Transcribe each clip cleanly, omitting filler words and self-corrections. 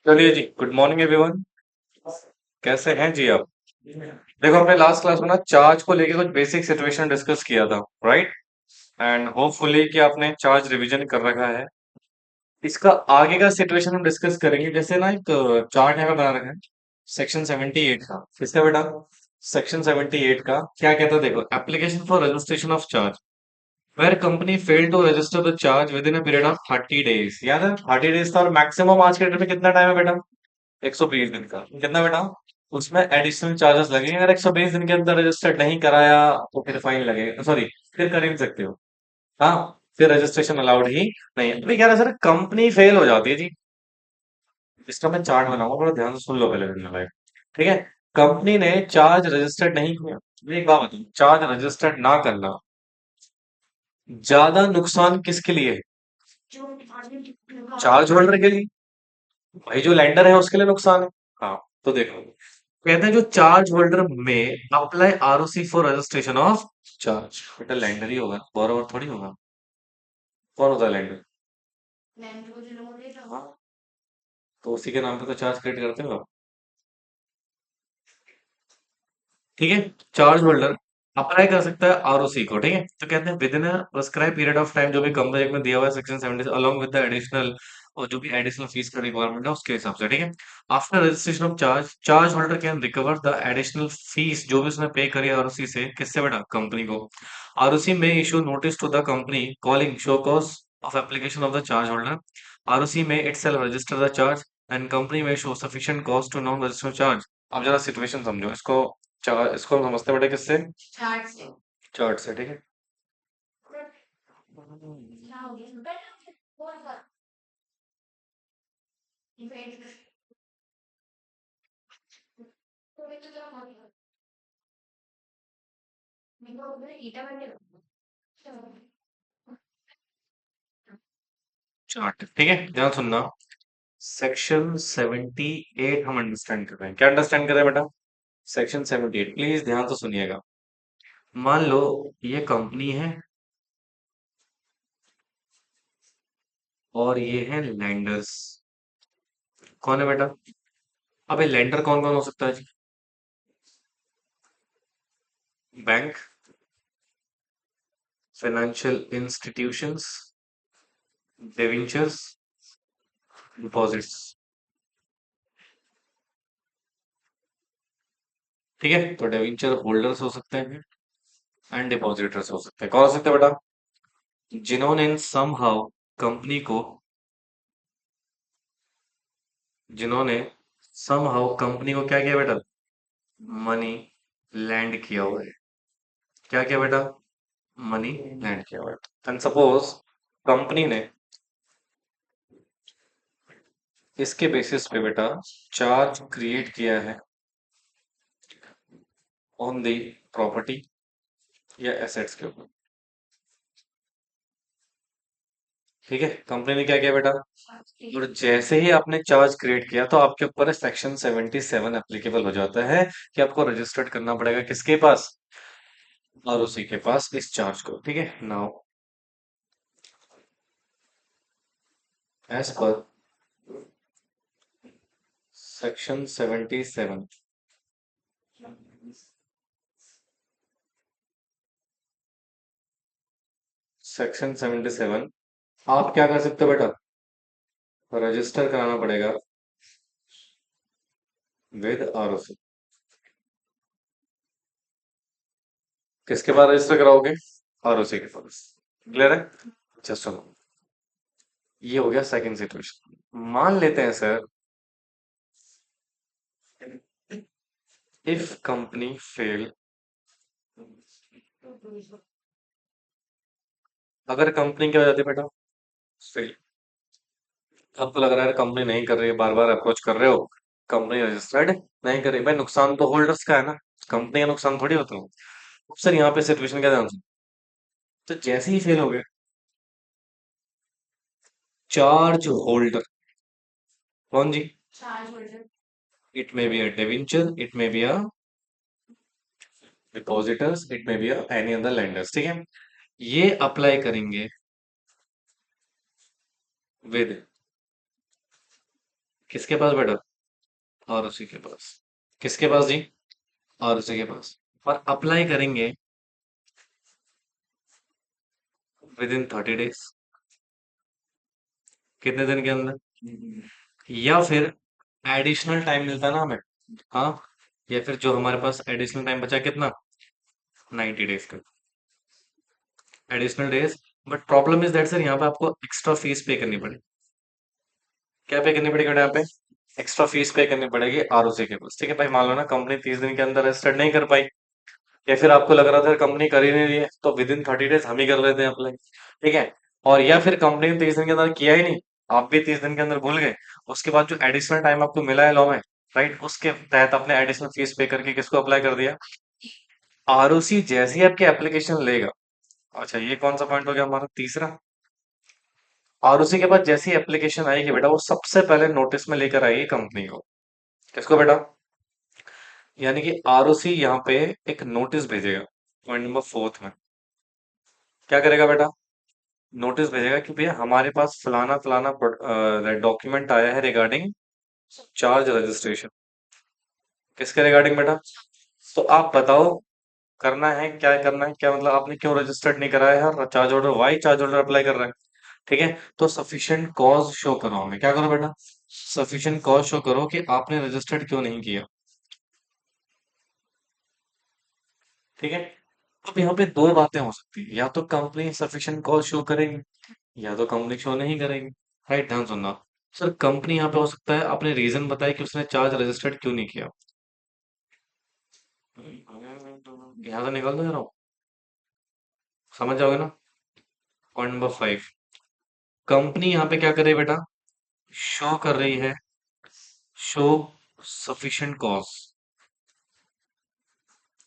चलिए जी, good morning everyone. कैसे हैं जी आप? देखो, हमने लास्ट क्लास में ना चार्ज को लेके कुछ बेसिक सिचुएशन डिस्कस किया था, राइट? एंड होपफुली कि आपने चार्ज रिवीजन कर रखा है। इसका आगे का सिचुएशन हम डिस्कस करेंगे। जैसे ना एक चार्ट है बना रखा है सेक्शन 78 का। किसका बेटा? सेक्शन 78 का क्या कहता है देखो, application for registration of charge where company fail to register the charge with in a period of 30 days. याद है 30 डेज था, और मैक्सिमम आज के डेट में कितना टाइम है बेटा? 120 दिन का। कितना बेटा? उसमें एडिशनल चार्जेस लगेंगे अगर 120 दिन के अंदर रजिस्टर्ड नहीं कराया, तो फिर फाइन लगेगा। सॉरी, फिर कर ही नहीं सकते हो। हाँ, फिर रजिस्ट्रेशन अलाउड ही नहीं है। तो क्या है सर, कंपनी फेल हो जाती है जी। इसका मैं चार्ट बनाऊंगा, थोड़ा ध्यान से सुन लो पहले मेरा लाइफ। ठीक है। कंपनी ने चार्ज रजिस्टर्ड नहीं किया। मैं एक बात बताऊं, चार्ज रजिस्टर्ड ना करना ज्यादा नुकसान किसके लिए है? चार्ज होल्डर के लिए। भाई जो लैंडर है उसके लिए नुकसान है। हाँ, तो देखो, कहते हैं जो चार्ज होल्डर में apply ROC for registration of charge. बेटा लैंडर ही होगा, बोरोवर थोड़ी होगा। कौन होता है लैंडर? हाँ, तो उसी के नाम पे तो चार्ज क्रिएट करते हो आप। ठीक है। चार्ज होल्डर अप्लाई कर सकता है आरओसी को। ठीक है, तो कहते हैं with in prescribe period of time, जो भी कंपनी में दिया हुआ है section 70 along with the additional, और जो भी एडिशनल फीस का रिक्वायरमेंट है उसके हिसाब से। ठीक है। After registration of charge, charge holder can recover the additional fees जो भी उसने पे करी आरओसी से। किससे बेटा? कंपनी को। आरओसी में issue notice to the company calling show cause of application of the charge holder. ROC में itself register the charge and company में show sufficient cost to non register charge. अब जरा situation समझो इसको। इसको हम समझते हैं बेटा किससे? चार्ट से। ठीक है। चार्ट, ठीक है, ध्यान सुनना। सेक्शन 78 हम अंडरस्टैंड कर रहे हैं। क्या अंडरस्टैंड कर रहे हैं बेटा? सेक्शन 78, प्लीज ध्यान से सुनिएगा। मान लो ये कंपनी है और ये है लैंडर्स। कौन है बेटा? अबे लैंडर कौन कौन हो सकता है जी? Bank, financial institutions, debentures, deposits. ठीक है, तो डिवेंचर होल्डर्स हो सकते हैं एंड डिपॉजिटर्स हो सकते हैं। कौन हो सकते हैं बेटा? जिन्होंने समहाउ कंपनी को, जिन्होंने समहाउ कंपनी को क्या किया बेटा? मनी लैंड किया हुआ है। क्या किया बेटा? मनी लैंड किया हुआ है। एंड सपोज कंपनी ने इसके बेसिस पे बेटा चार्ज क्रिएट किया है ऑन द प्रॉपर्टी या एसेट्स के ऊपर। ठीक है, कंपनी ने क्या किया बेटा? और जैसे ही आपने चार्ज क्रिएट किया तो आपके ऊपर सेक्शन 77 एप्लीकेबल हो जाता है कि आपको रजिस्टर्ड करना पड़ेगा किसके पास? आरओसी के पास इस चार्ज को। ठीक है, now as per section 77, section 77 आप क्या कर सकते हो बेटा? रजिस्टर कराना पड़ेगा विद आरओसी। किसके पास रजिस्टर कराओगे? आरओसी के पास। क्लियर है? अच्छा सुनो, ये हो गया सेकंड सिचुएशन। मान लेते हैं सर, इफ कंपनी फेल, अगर कंपनी क्या हो जाती है बेटा? फेल। आपको लग रहा है कंपनी नहीं कर रही है, बार बार अप्रोच कर रहे हो, कंपनी रजिस्टर्ड नहीं कर रही। भाई नुकसान तो होल्डर्स का है ना, कंपनी का नुकसान थोड़ी होता है। सर यहाँ पे सिचुएशन क्या ध्यान से, तो जैसे ही फेल हो गए, चार्ज होल्डर। कौन जी? It may be a debenture, it may be a depositors, it may be a any other lenders. ठीक है, ये अप्लाई करेंगे विद किसके पास बेटा? आरओसी के पास। किसके पास जी? आरओसी के पास। और अप्लाई करेंगे विद इन 30 डेज। कितने दिन के अंदर? या फिर एडिशनल टाइम मिलता है ना हमें। हाँ। या फिर जो हमारे पास एडिशनल टाइम बचा है, कितना? 90 डेज का additional days. But problem is that sir, यहाँ पे आपको एक्स्ट्रा फीस पे करनी पड़ेगी। क्या पे करनी पड़ेगी बेटा यहाँ पे? एक्स्ट्रा फीस पे करनी पड़ेगी आरओसी के पास। ठीक है भाई, मान लो ना कंपनी 30 दिन के अंदर रजिस्टर्ड नहीं कर पाई, या फिर आपको लग रहा था कंपनी कर ही नहीं रही है, तो विद इन 30 डेज हम ही कर लेते हैं अप्लाई। ठीक है। और या फिर कंपनी ने 30 दिन के अंदर किया ही नहीं, आप भी 30 दिन के अंदर भूल गए, उसके बाद जो एडिशनल टाइम आपको मिला है लॉ में, राइट, उसके तहत आपने एडिशनल फीस पे करके किसको अप्लाई कर दिया? आरओसी जैसे ही आपकी एप्लीकेशन लेगा। अच्छा, ये कौन सा पॉइंट हो गया हमारा तीसरा? आरओसी के बाद जैसी एप्लीकेशन आएगी बेटा, वो सबसे पहले नोटिस में लेकर आएगी कंपनी को। किसको बेटा? यानी कि आरओसी यहाँ पे एक नोटिस भेजेगा पॉइंट नंबर फोर्थ में। क्या करेगा बेटा? नोटिस भेजेगा कि भैया हमारे पास फलाना फलाना डॉक्यूमेंट आया है रिगार्डिंग चार्ज रजिस्ट्रेशन। किसके रिगार्डिंग बेटा? तो आप बताओ, करना है क्या, करना है क्या, मतलब आपने क्यों रजिस्टर्ड नहीं कराया है charge order, why charge order apply कर रहा है। ठीक है। तो सफिशिएंट कॉज शो करो हमें, क्या करो बेटा? सफिशिएंट कॉज शो करो कि आपने रजिस्टर्ड क्यों नहीं किया। ठीक है। अब यहाँ पे दो बातें हो सकती है, या तो कंपनी सफिशिएंट कॉज शो करेगी, या तो कंपनी शो नहीं करेगी। राइट, ध्यान सुनना। सर कंपनी यहाँ पे हो सकता है अपने रीजन बताए कि उसने चार्ज रजिस्टर्ड क्यों नहीं किया। यहाँ से निकाल दो यार, समझ जाओगे ना। पॉइंट नंबर 5, कंपनी यहाँ पे क्या कर रही है बेटा? शो कर रही है, शो सफिशिएंट कॉज।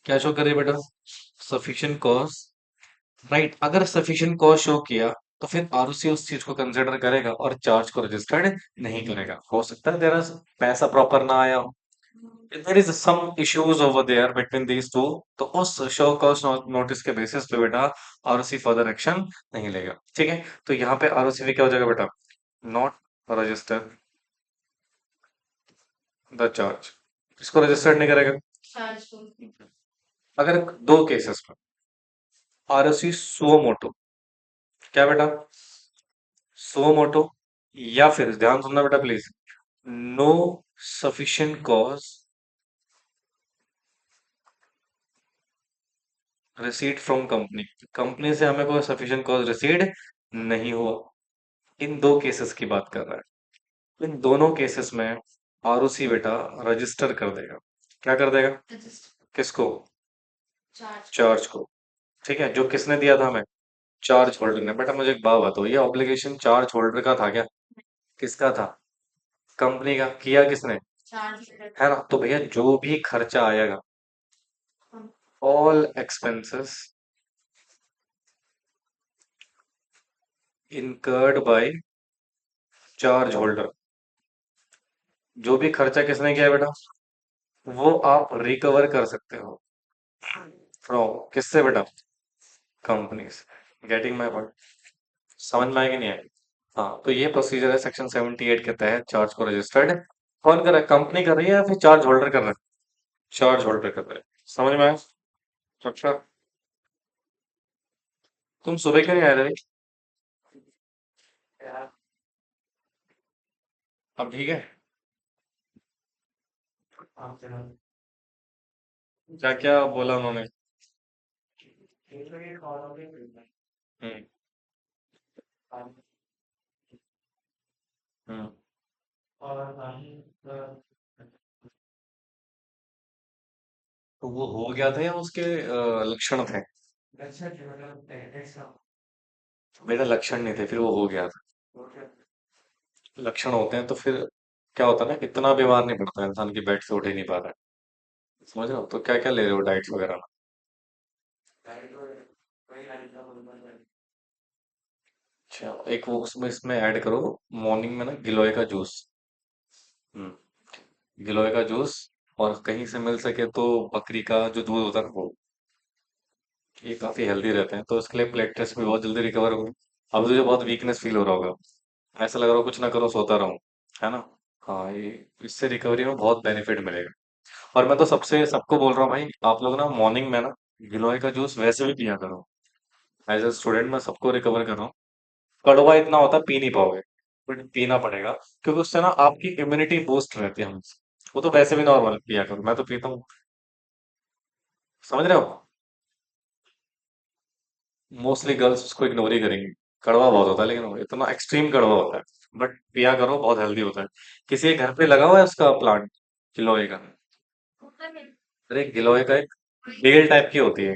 क्या शो कर रही है बेटा? Sufficient cause. राइट, अगर सफिशिएंट कॉज शो किया, तो फिर आरओसी उस चीज को कंसिडर करेगा और चार्ज को रजिस्टर्ड नहीं करेगा। हो सकता है तेरा पैसा प्रॉपर ना आया हो, there is some issues over there between these two, तो उस शो कॉज नोटिस के बेसिस पे बेटा आरओसी फर्दर एक्शन नहीं लेगा। ठीक है। तो यहाँ पे आरओसी में क्या हो जाएगा बेटा? Not register the charge. इसको रजिस्टर्ड नहीं करेगा। अगर दो केसेस में आरओसी सुओ मोटो, क्या बेटा? सुओ मोटो, या फिर ध्यान सुनना बेटा please, no sufficient cause receipt from company, company से हमें कोई सफिशिएंट कॉज रिसीड नहीं हुआ। इन दो केसेस की बात कर रहा है। इन दोनों केसेस में आरओसी बेटा रजिस्टर कर देगा। क्या कर देगा? किसको? चार्ज को। ठीक है, जो किसने दिया था हमें? चार्ज होल्डर ने। बेटा मुझे एक बात बताओ, ये ऑब्लिगेशन चार्ज होल्डर का था क्या? किसका था? कंपनी का। किया किसने? है ना। तो भैया जो भी खर्चा आएगा, all expenses incurred by charge holder, जो भी खर्चा किसने किया बेटा, वो आप रिकवर कर सकते हो फ्रॉम किससे बेटा? कंपनी से। Getting my point? समझ में आएगी नहीं आएगी? हाँ, तो ये प्रोसीजर है सेक्शन 78 के तहत चार्ज को रजिस्टर्ड कौन कर रहा है? कंपनी कर रही है या फिर चार्ज होल्डर कर रहा है? चार्ज होल्डर कर रहा है। समझ में आया? अच्छा, तुम सुबह क्यों नहीं आए थे? अब ठीक है? क्या क्या बोला उन्होंने? हम्म। हम्म। तो वो हो गया था या उसके लक्षण थे? मेरा लक्षण नहीं थे, फिर वो हो गया था। लक्षण होते हैं तो फिर क्या होता है ना, इतना बीमार नहीं पड़ता इंसान की बेड से उठ ही नहीं पा रहा है। समझ रहे हो? तो क्या क्या ले रहे हो डाइट्स वगैरह? अच्छा, एक वो उसमें इसमें ऐड करो, मॉर्निंग में ना गिलोय का जूस। हम्म। गिलोय का जूस, और कहीं से मिल सके तो बकरी का जो दूध होता है ना वो, ये काफी हेल्दी रहते हैं, तो इसके लिए प्लेटलेट्स भी बहुत जल्दी रिकवर होंगे। अब तुझे बहुत वीकनेस फील हो रहा होगा, ऐसा लग रहा हो कुछ ना करो सोता रहूं, है ना। हाँ, ये इससे रिकवरी में बहुत बेनिफिट मिलेगा। और मैं तो सबसे सबको बोल रहा हूँ भाई, आप लोग ना मॉर्निंग में ना गिलोय का जूस वैसे भी पिया करो। एज ए स्टूडेंट मैं सबको रिकवर कर रहा हूँ। कड़वा इतना होता है पी नहीं पाओगे, बट पीना पड़ेगा, क्योंकि उससे ना आपकी इम्यूनिटी बूस्ट रहती है हमेशा। वो तो वैसे भी नॉर्मल पिया करो, मैं तो पीता हूँ। समझ रहे हो? मोस्टली गर्ल्स उसको इग्नोर ही करेंगी। कड़वा बहुत होता है, लेकिन वो इतना एक्सट्रीम कड़वा होता है, बट पिया करो, बहुत हेल्दी होता है। किसी के घर पे लगा हुआ है उसका प्लांट, गिलोय का? अरे गिलोय का एक बेल टाइप की होती है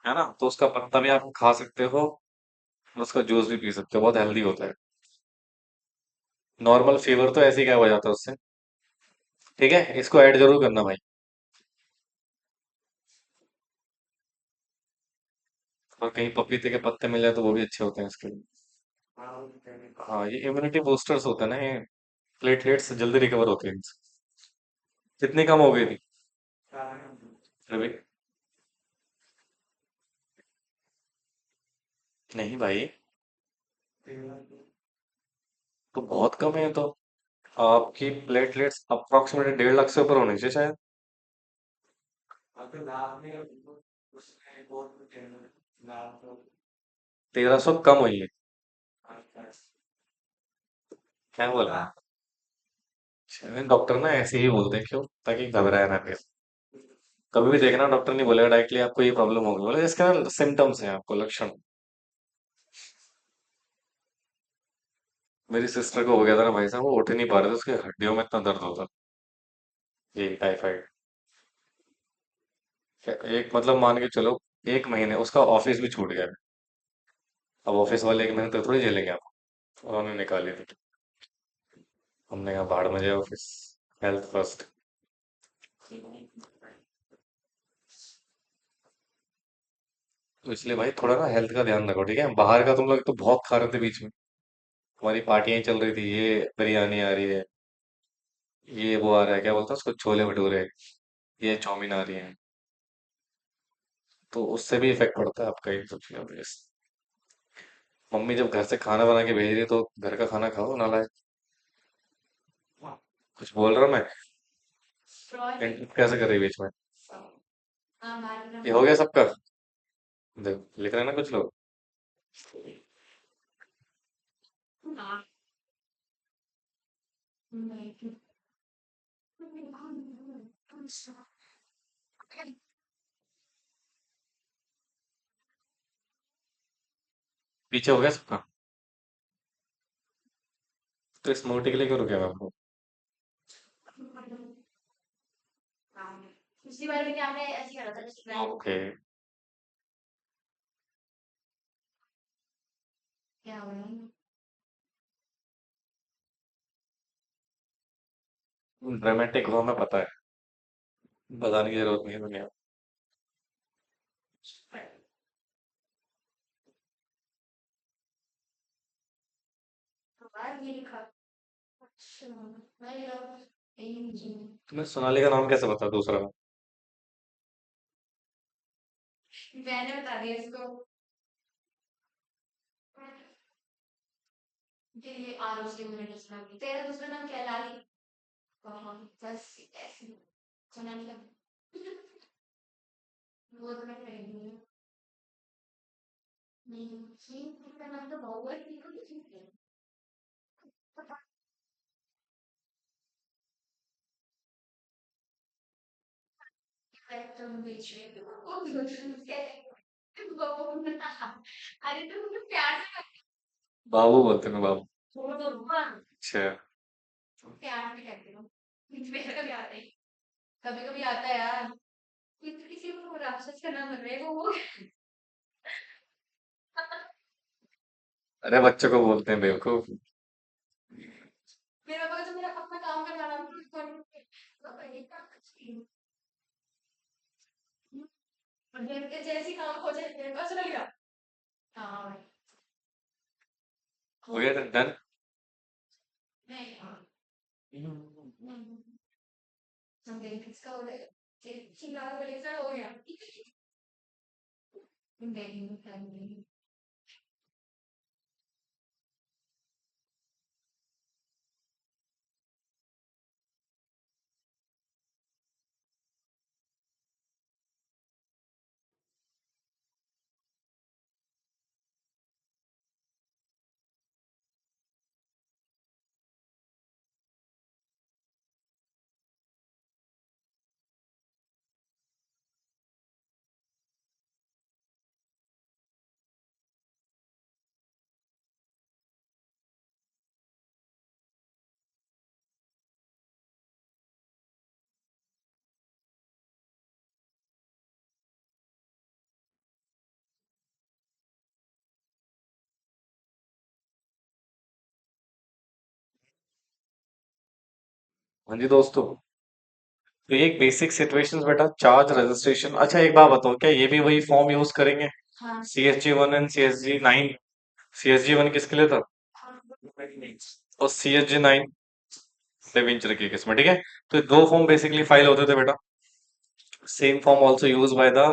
ना, तो उसका पत्ता भी आप खा सकते हो और उसका जूस भी पी सकते हो, बहुत हेल्दी होता है। नॉर्मल फीवर तो ऐसे ही गायब हो जाता है उससे। ठीक है, इसको ऐड जरूर करना भाई। और कहीं पपीते के पत्ते मिल जाए तो वो भी अच्छे होते हैं इसके लिए। हाँ, ये इम्यूनिटी बूस्टर्स होते हैं ना ये। प्लेटलेट्स जल्दी रिकवर होते हैं इनसे। कितनी कम हो गई थी फिर भी? नहीं भाई, तो बहुत कम है ये तो। आपकी प्लेटलेट्स अप्रोक्सीमेटली 1.5 लाख से ऊपर होनी चाहिए शायद। 1300 कम हुई है? क्या बोला? डॉक्टर ना ऐसे ही बोलते हैं, क्यों? ताकि घबराए ना फिर। कभी भी देखना, डॉक्टर नहीं बोलेगा डायरेक्टली आपको ये प्रॉब्लम होगी, बोले इसका सिम्टम्स हैं, आपको लक्षण। मेरी सिस्टर को हो गया था ना भाई साहब, वो उठ ही नहीं पा रहे थे, उसके हड्डियों में इतना दर्द होता। ये टाइफाइड। एक मतलब मान के चलो, 1 महीने उसका ऑफिस भी छूट गया। अब ऑफिस वाले 1 महीने तक थोड़ी झेलेंगे आप। उन्होंने निकाली थी। हमने कहा भाड़ में जाए ऑफिस, हेल्थ फर्स्ट। तो इसलिए भाई थोड़ा ना हेल्थ का ध्यान रखो, ठीक है? बाहर का तुम लोग तो बहुत खा रहे थे बीच में, हमारी पार्टियां चल रही थी, ये बिरयानी आ रही है, ये वो आ रहा है, क्या बोलते हैं उसको, छोले भटूरे, ये चाउमीन आ रही है। तो उससे भी इफेक्ट पड़ता है आपका इन सब चीजों पे। मम्मी जब घर से खाना बना के भेज रही है तो घर का खाना खाओ, नालायक। कुछ बोल रहा हूँ मैं? इंटरप्ट कैसे कर रही है बीच में? ये हो गया सबका? देखो लिख रहे हैं ना कुछ लोग। पीछे हो गया सबका? तो इस मोटी के लिए क्यों रुके मैं आपको? ओके। ड्रामेटिक हो, हमें पता है, बताने की जरूरत नहीं है दुनिया। तुम्हें सोनाली का नाम कैसे पता दूसरा? बाबू बोलते हैं बाबू। अच्छा। अरे बच्चों को बोलते हैं बेवकूफ। हो गया डन। हाँ जी दोस्तों। तो ये एक बेसिक सिचुएशंस बेटा, चार्ज रजिस्ट्रेशन। अच्छा एक बात बताओ, क्या ये भी वही फॉर्म यूज करेंगे? CSG 1 and CSG 9। CSG 1 किसके लिए था? और CSG 9 डिवेंचर के केस में, ठीक है। तो दो फॉर्म बेसिकली फाइल होते थे बेटा। Same form also use by the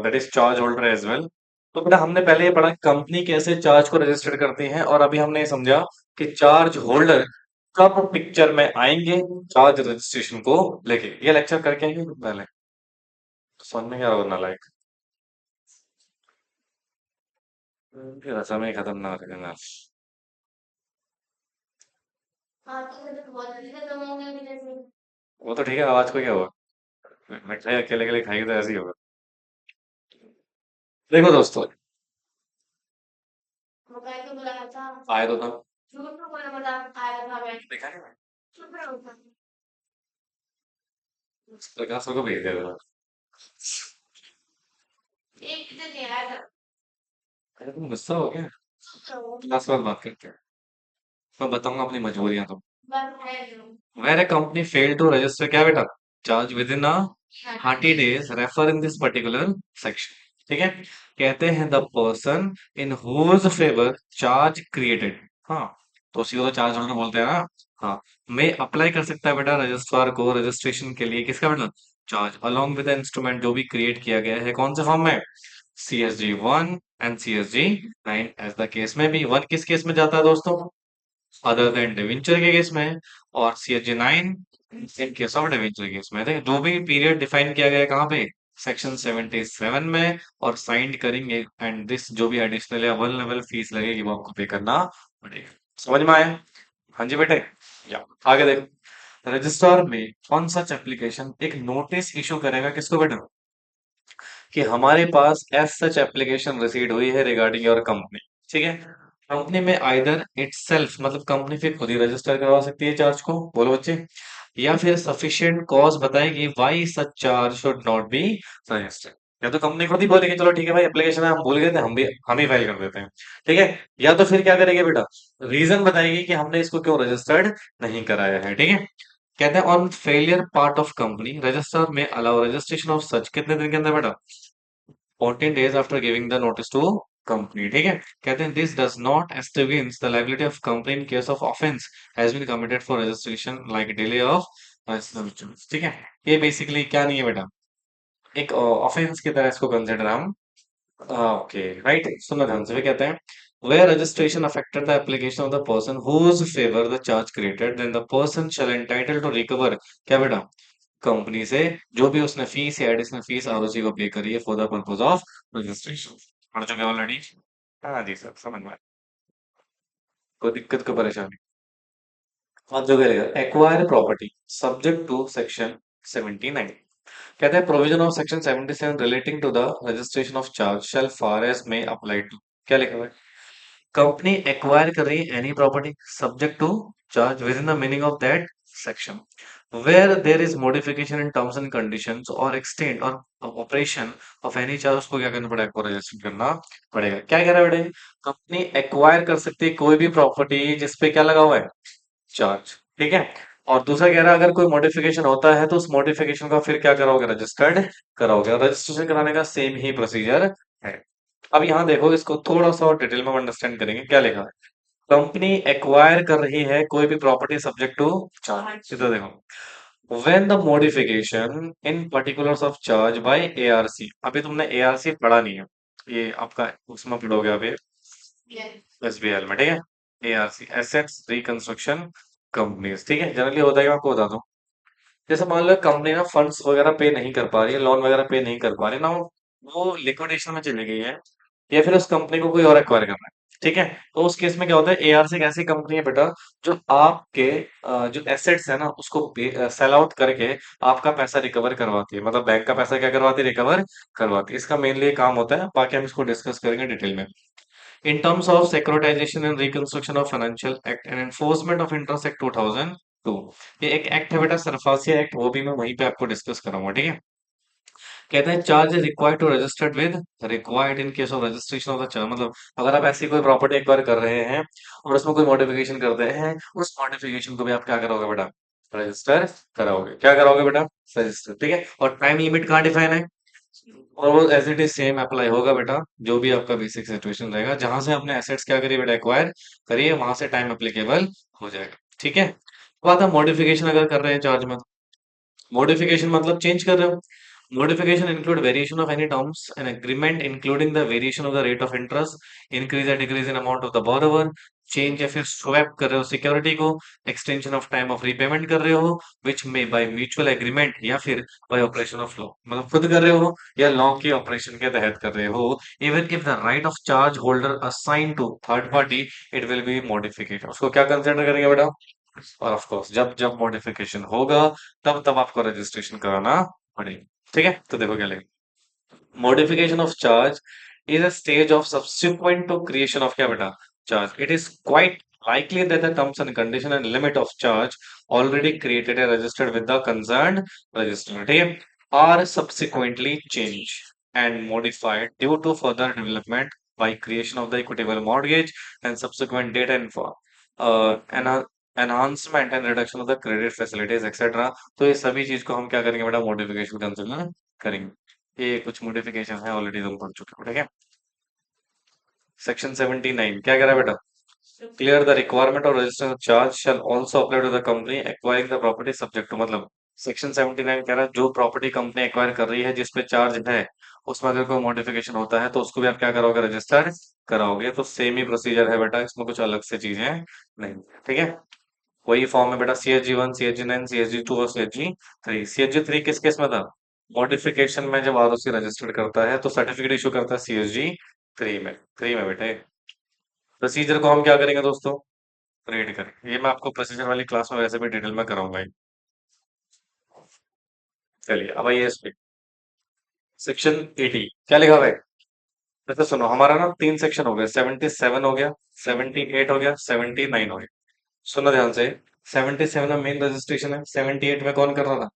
that is charge holder as well. तो बेटा हमने पहले ये पढ़ा कंपनी कैसे चार्ज को रजिस्टर करती है, और अभी हमने ये समझा कि चार्ज होल्डर कब पिक्चर में आएंगे चार्ज रजिस्ट्रेशन को लेके। ये लेक्चर करके आएंगे पहले, समझ में क्या होना लायक। फिर समय खत्म ना रखना। वो तो ठीक है, आवाज को क्या हुआ? मिठाई अकेले अकेले खाएगी तो ऐसे ही होगा। देखो दोस्तों, आए तो था, देखा नहीं मैं, प्रकाश को भेज दिया था। अरे तुम गुस्सा हो गया? क्लास के बाद बात करते हैं, मैं बताऊंगा अपनी मजबूरियां तो। Where a company failed to register क्या बेटा? Charge within a 30 days refer in this particular section। ठीक है। कहते हैं the person in whose favor charge created। हाँ, तो उसी को तो चार्ज होल्डर बोलते हैं ना। हाँ, मैं अप्लाई कर सकता है बेटा रजिस्ट्रार को रजिस्ट्रेशन के लिए, किसका बेटा? चार्ज अलोंग विद इंस्ट्रूमेंट जो भी क्रिएट किया गया है, कौन से फॉर्म में? CSG 1 and CSG 9 as the case में भी। वन किस केस में जाता है दोस्तों? अदर देन डिवेंचर के केस में। और CSG 9 in case of debenture case में। देखिए जो भी पीरियड डिफाइन किया गया है कहाँ पे? सेक्शन 77 में। और साइंड करेंगे, एंड दिस जो भी एडिशनल या वन लेवल फीस लगेगी वो आपको पे करना पड़ेगा। समझ में आया? हाँ जी बेटे। या आगे देखो, रजिस्ट्रार में ऑन सच एप्लीकेशन एक नोटिस इशू करेगा, किसको बेटा? कि हमारे पास एज सच एप्लीकेशन रिसीव हुई है रिगार्डिंग योर कंपनी। ठीक है। कंपनी में आइदर इटसेल्फ मतलब कंपनी फिर खुद ही रजिस्टर करवा सकती है चार्ज को, बोलो बच्चे, या फिर सफिशिएंट कॉज बताएगी why such charge should not be registered. या तो कंपनी खुद ही बोलेगी चलो ठीक है भाई एप्लीकेशन है, हम भूल गए थे, हम ही फाइल कर देते हैं। ठीक है। या तो फिर क्या करेगी बेटा? रीजन बताएगी कि हमने इसको क्यों रजिस्टर्ड नहीं कराया है। ठीक है। कहते हैं on failure part of company register में अलाउ रजिस्ट्रेशन ऑफ सच, कितने दिन के अंदर बेटा? 14 days after giving the notice to company। ठीक है। कहते हैं this does not extinguish the liability of company in case of offense has been committed for registration like delay of registration। ठीक है। ये बेसिकली क्या नहीं है बेटा, एक ऑफेंस की तरह इसको कंसिडर हम। ओके राइट, सुनो ध्यान से। वे कहते हैं where registration affected the application of the person whose favor the charge created then the person shall entitled to recover क्या बेटा? कंपनी से जो भी उसने फीस या एडिशनल फीस आरओसी को पे करी है for the purpose of registration. पढ़ चुके ऑलरेडी? हाँ जी सर, समझ में आया। कोई दिक्कत कोई परेशानी? अब जो करेगा acquire property subject to section 79। कहते हैं provision of section 77 relating to the registration of charge shall far as may apply to. क्या लिखा हुआ है? कंपनी एक्वायर कर रही है any property subject to charge with in the meaning of that section where there is modification in terms and conditions or extend or operation of any charge, उसको क्या करना पड़ेगा? आपको रजिस्टर करना पड़ेगा। क्या कह रहा है बेटे? कंपनी एक्वायर कर सकती है कोई भी प्रॉपर्टी जिसपे क्या लगा हुआ है? चार्ज। ठीक है। और दूसरा कह रहा है अगर कोई मॉडिफिकेशन होता है तो उस मॉडिफिकेशन का फिर क्या कराओगे? रजिस्टर्ड कराओगे। और रजिस्ट्रेशन कराने का सेम ही प्रोसीजर है। अब यहाँ देखो, इसको थोड़ा सा और डिटेल में अंडरस्टैंड करेंगे। क्या लिखा है? कंपनी एक्वायर कर रही है कोई भी प्रॉपर्टी सब्जेक्ट टू चार्ज। इधर देखो, when the modification in particulars of charge by ARC. अभी तुमने एआरसी पढ़ा नहीं है, ये आपका उसमें पढ़ोगे अभी एसबीएल में। ठीक है। ARC assets reconstruction companies. ठीक है। जनरली होता है कि मैं आपको बता दूं, जैसे मान लो कंपनी ना फंड्स वगैरह पे नहीं कर पा रही है, लोन वगैरह पे नहीं कर पा रही ना, वो लिक्विडेशन में चली गई है, या फिर उस कंपनी को कोई और एक्वायर करना है। ठीक है। तो उस केस में क्या होता है, एआरसी एक ऐसी कंपनी है बेटा जो आपके जो एसेट्स है ना उसको सेल आउट करके आपका पैसा रिकवर करवाती है, मतलब बैंक का पैसा क्या करवाती है? रिकवर करवाती है। इसका मेनली काम होता है, बाकी हम इसको डिस्कस करेंगे डिटेल में। In terms of securitization and reconstruction of financial act and enforcement of interest act 2002, ये एक एक्ट है बेटा सरफासिया एक्ट, वो भी मैं वहीं पे आपको डिस्कस करूंगा। ठीक है। कहते हैं charge is required to registered with required in case of registration of the charge. मतलब अगर आप ऐसी कोई प्रॉपर्टी एक्वायर कर रहे हैं और उसमें कोई मॉडिफिकेशन करते हैं, उस मॉडिफिकेशन को भी आप क्या करोगे बेटा? रजिस्टर कराओगे। क्या कराओगे बेटा? रजिस्टर। ठीक है, और टाइम लिमिट कहाँ डिफाइन है? और वो as it is same apply होगा बेटा, जो भी आपका बेसिक सिचुएशन रहेगा, जहां से आपने एसेट्स क्या करिए बेटा, एक्वायर करिए, वहां से टाइम एप्लीकेबल हो जाएगा। ठीक है, बात है मॉडिफिकेशन अगर कर रहे हैं चार्ज में, मॉडिफिकेशन मतलब चेंज कर रहे हो। Modification include variation of any terms an agreement including the variation of the rate of interest, increase या decrease in amount of the borrower, change या फिर स्वैप कर रहे हो सिक्योरिटी को, extension of time of repayment कर रहे हो, which may by mutual agreement या फिर बाय ऑपरेशन ऑफ लॉ, मतलब खुद कर रहे हो या लॉ के ऑपरेशन के तहत कर रहे हो। Even if the right of charge holder assign to third party, it will be modification. उसको क्या कंसिडर करेंगे बेटा? और ऑफ कोर्स जब जब मॉडिफिकेशन होगा, तब तब आपको रजिस्ट्रेशन कराना पड़ेगा। ठीक है, तो देखो क्या लिखा, modification of charge is a stage of subsequent to creation of क्या बेटा, charge. It is quite likely that the terms and condition and limit of charge already created and registered with the concerned register, ठीक है, are subsequently changed and modified due to further development by creation of the equitable mortgage and subsequent data info, enhancement and reduction of the credit facilities etc. तो ये सभी चीज को हम क्या करेंगे बेटा, मॉडिफिकेशन कंसिडर करेंगे। ये कुछ मॉडिफिकेशन है, ऑलरेडी तुम पढ़ चुके हो। ठीक है, सेक्शन 79 क्या कह रहा है बेटा, clear the requirement or registration charge shall also apply to the company acquiring the property subject to, मतलब सेक्शन 79 कह रहा है जो प्रॉपर्टी कंपनी एक्वायर कर रही है जिसपे चार्ज है, उसमें अगर कोई मॉडिफिकेशन होता है तो उसको भी आप क्या करोगे, रजिस्टर कराओगे। तो सेम ही प्रोसीजर है बेटा, इसमें कुछ अलग से चीजें नहीं। ठीक है, वही फॉर्म है बेटा, CSG 1, CSG 9, CSG 2 और CSG 3। CSG 3 किस केस में था? मॉडिफिकेशन में जब ROC रजिस्टर्ड करता है तो सर्टिफिकेट इशू करता है CSG 3 में बेटे। प्रोसीजर को हम क्या करेंगे दोस्तों, रीड करें, ये मैं आपको प्रोसीजर वाली क्लास में वैसे भी डिटेल में कराऊंगा ही। चलिए अब आइए इस पे, सेक्शन 80 क्या लिखा हुआ है। वैसे सुनो, हमारा ना 3 सेक्शन हो गया, 77 हो गया, 78 हो गया, 79 हो गया। सुनो ध्यान से, 77 में मेन रजिस्ट्रेशन है, 78 में कौन कर रहा था,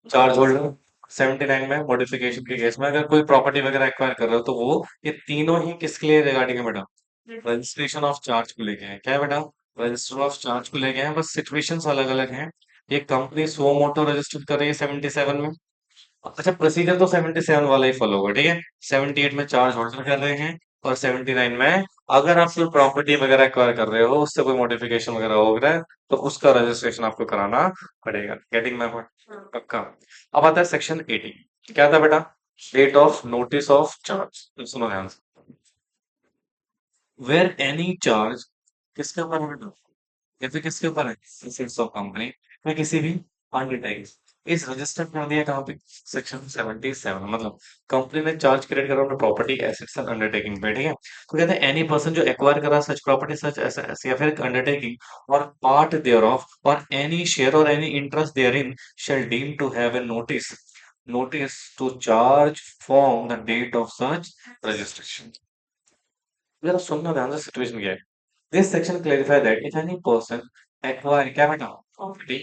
चार्ज होल्डर, 79 में मॉडिफिकेशन के केस में अगर कोई प्रॉपर्टी वगैरह एक्वायर कर रहे हो तो वो, ये तीनों ही किसके लिए रिगार्डिंग है बेटा, रजिस्ट्रेशन ऑफ चार्ज को लेके है। क्या है बेटा, रजिस्टर ऑफ चार्ज को लेके हैं, बस सिचुएशंस अलग अलग हैं। ये कंपनी सो मोटो रजिस्टर कर रही है 77 में। अच्छा, प्रोसीजर तो 77 वाला ही फॉलो होगा। ठीक है, 78 में चार्ज होल्डर कर रहे हैं, और 79 में अगर आप कोई प्रॉपर्टी वगैरह एक्वायर कर रहे हो, उससे कोई मॉडिफिकेशन वगैरह हो रहा है, तो उसका रजिस्ट्रेशन आपको कराना पड़ेगा। Getting my point? पक्का। अब आता है सेक्शन 80, क्या था बेटा, date of notice of charge. सुनो ध्यान से, वेयर एनी चार्ज किसके ऊपर है बेटा, या फिर किसके ऊपर है, एसेट्स ऑफ कंपनी में किसी भी अंडरटेकिंग इस रजिस्टर्ड कर दिया कहाँ पे, सेक्शन 77, मतलब कंपनी ने चार्ज क्रिएट करा अपने प्रॉपर्टी एसेट्स एंड अंडरटेकिंग पे। ठीक है, तो कहते हैं एनी पर्सन जो एक्वायर करा सच प्रॉपर्टी सच एसेट्स या फिर undertaking or part there of or any share or any interest there in shall deem to have a notice to charge from the date of such registration. जरा सुनना ध्यान से, situation क्या है। This section clarify that if any person acquire capital, property,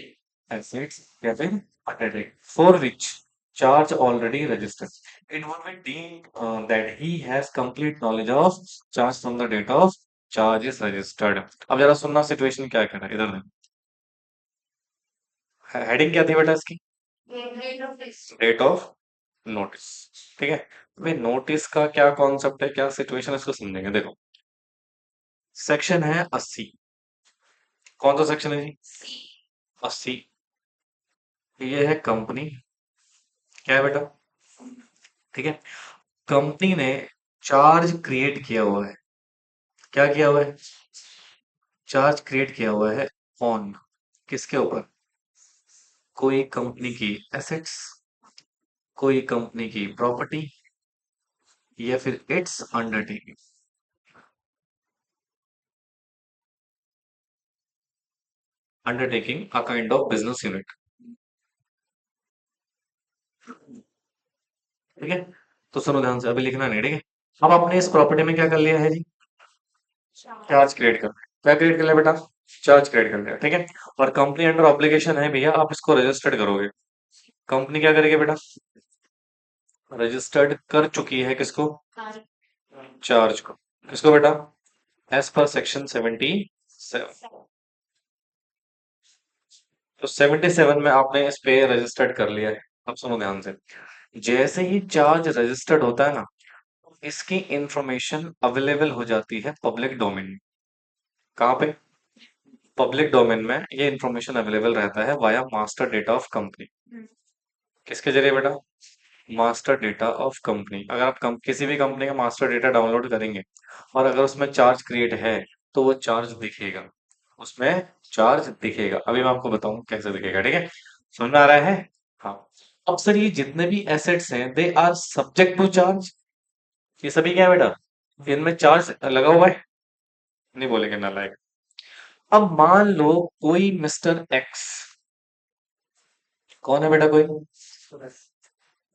assets, capital, undertake for which charge already registered, it would be deemed that he has complete knowledge of charge from the date of charge is registered। अब जरा सुनना, situation क्या कह रहा है इधर। Heading क्या थी बेटा इसकी, डेट ऑफ नोटिस। ठीक है, भाई नोटिस का क्या कॉन्सेप्ट है, क्या सिचुएशन है, इसको समझेंगे। देखो, सेक्शन है 80, कौन सा सेक्शन है जी, 80। ये है कंपनी, क्या है बेटा, ठीक है, कंपनी ने चार्ज क्रिएट किया हुआ है। क्या किया हुआ है, चार्ज क्रिएट किया हुआ है ऑन, किसके ऊपर, कोई कंपनी की एसेट्स, कोई कंपनी की प्रॉपर्टी, या फिर it's undertaking. Undertaking a kind of business unit. ठीक है, तो सुनो ध्यान से, अभी लिखना नहीं। ठीक है, अब आपने इस प्रॉपर्टी में क्या कर लिया है जी, चार्ज क्रिएट कर, क्या क्रिएट कर लिया बेटा, चार्ज क्रिएट कर लिया। ठीक है, और कंपनी अंडर ऑब्लिगेशन है भैया, आप इसको रजिस्टर्ड करोगे। कंपनी क्या करेगी बेटा, रजिस्टर्ड कर चुकी है किसको, चार्ज को, किसको बेटा, एज पर सेक्शन 77। तो 77 में आपने इस पे रजिस्टर्ड कर लिया है। अब सुनो ध्यान से, जैसे ही चार्ज रजिस्टर्ड होता है ना, इसकी इंफॉर्मेशन अवेलेबल हो जाती है पब्लिक डोमेन में। कहाँ पे? पब्लिक डोमेन में ये इंफॉर्मेशन अवेलेबल रहता है via master data of company. किसके जरिए बेटा? Master data of company. अगर आप किसी भी कंपनी का मास्टर डेटा डाउनलोड करेंगे और अगर उसमें चार्ज क्रिएट है तो वो चार्ज दिखेगा, उसमें चार्ज दिखेगा। अभी मैं आपको बताऊं कैसे दिखेगा, ठीक है? समझ में आ रहा है? हाँ। अब सर ये जितने भी एसेट्स हैं they are subject to charge, ये सभी क्या है बेटा? इनमें चार्ज लगा हुआ है। नहीं बोलेंगे नालायक। अब मान लो कोई मिस्टर एक्स, कौन है बेटा कोई?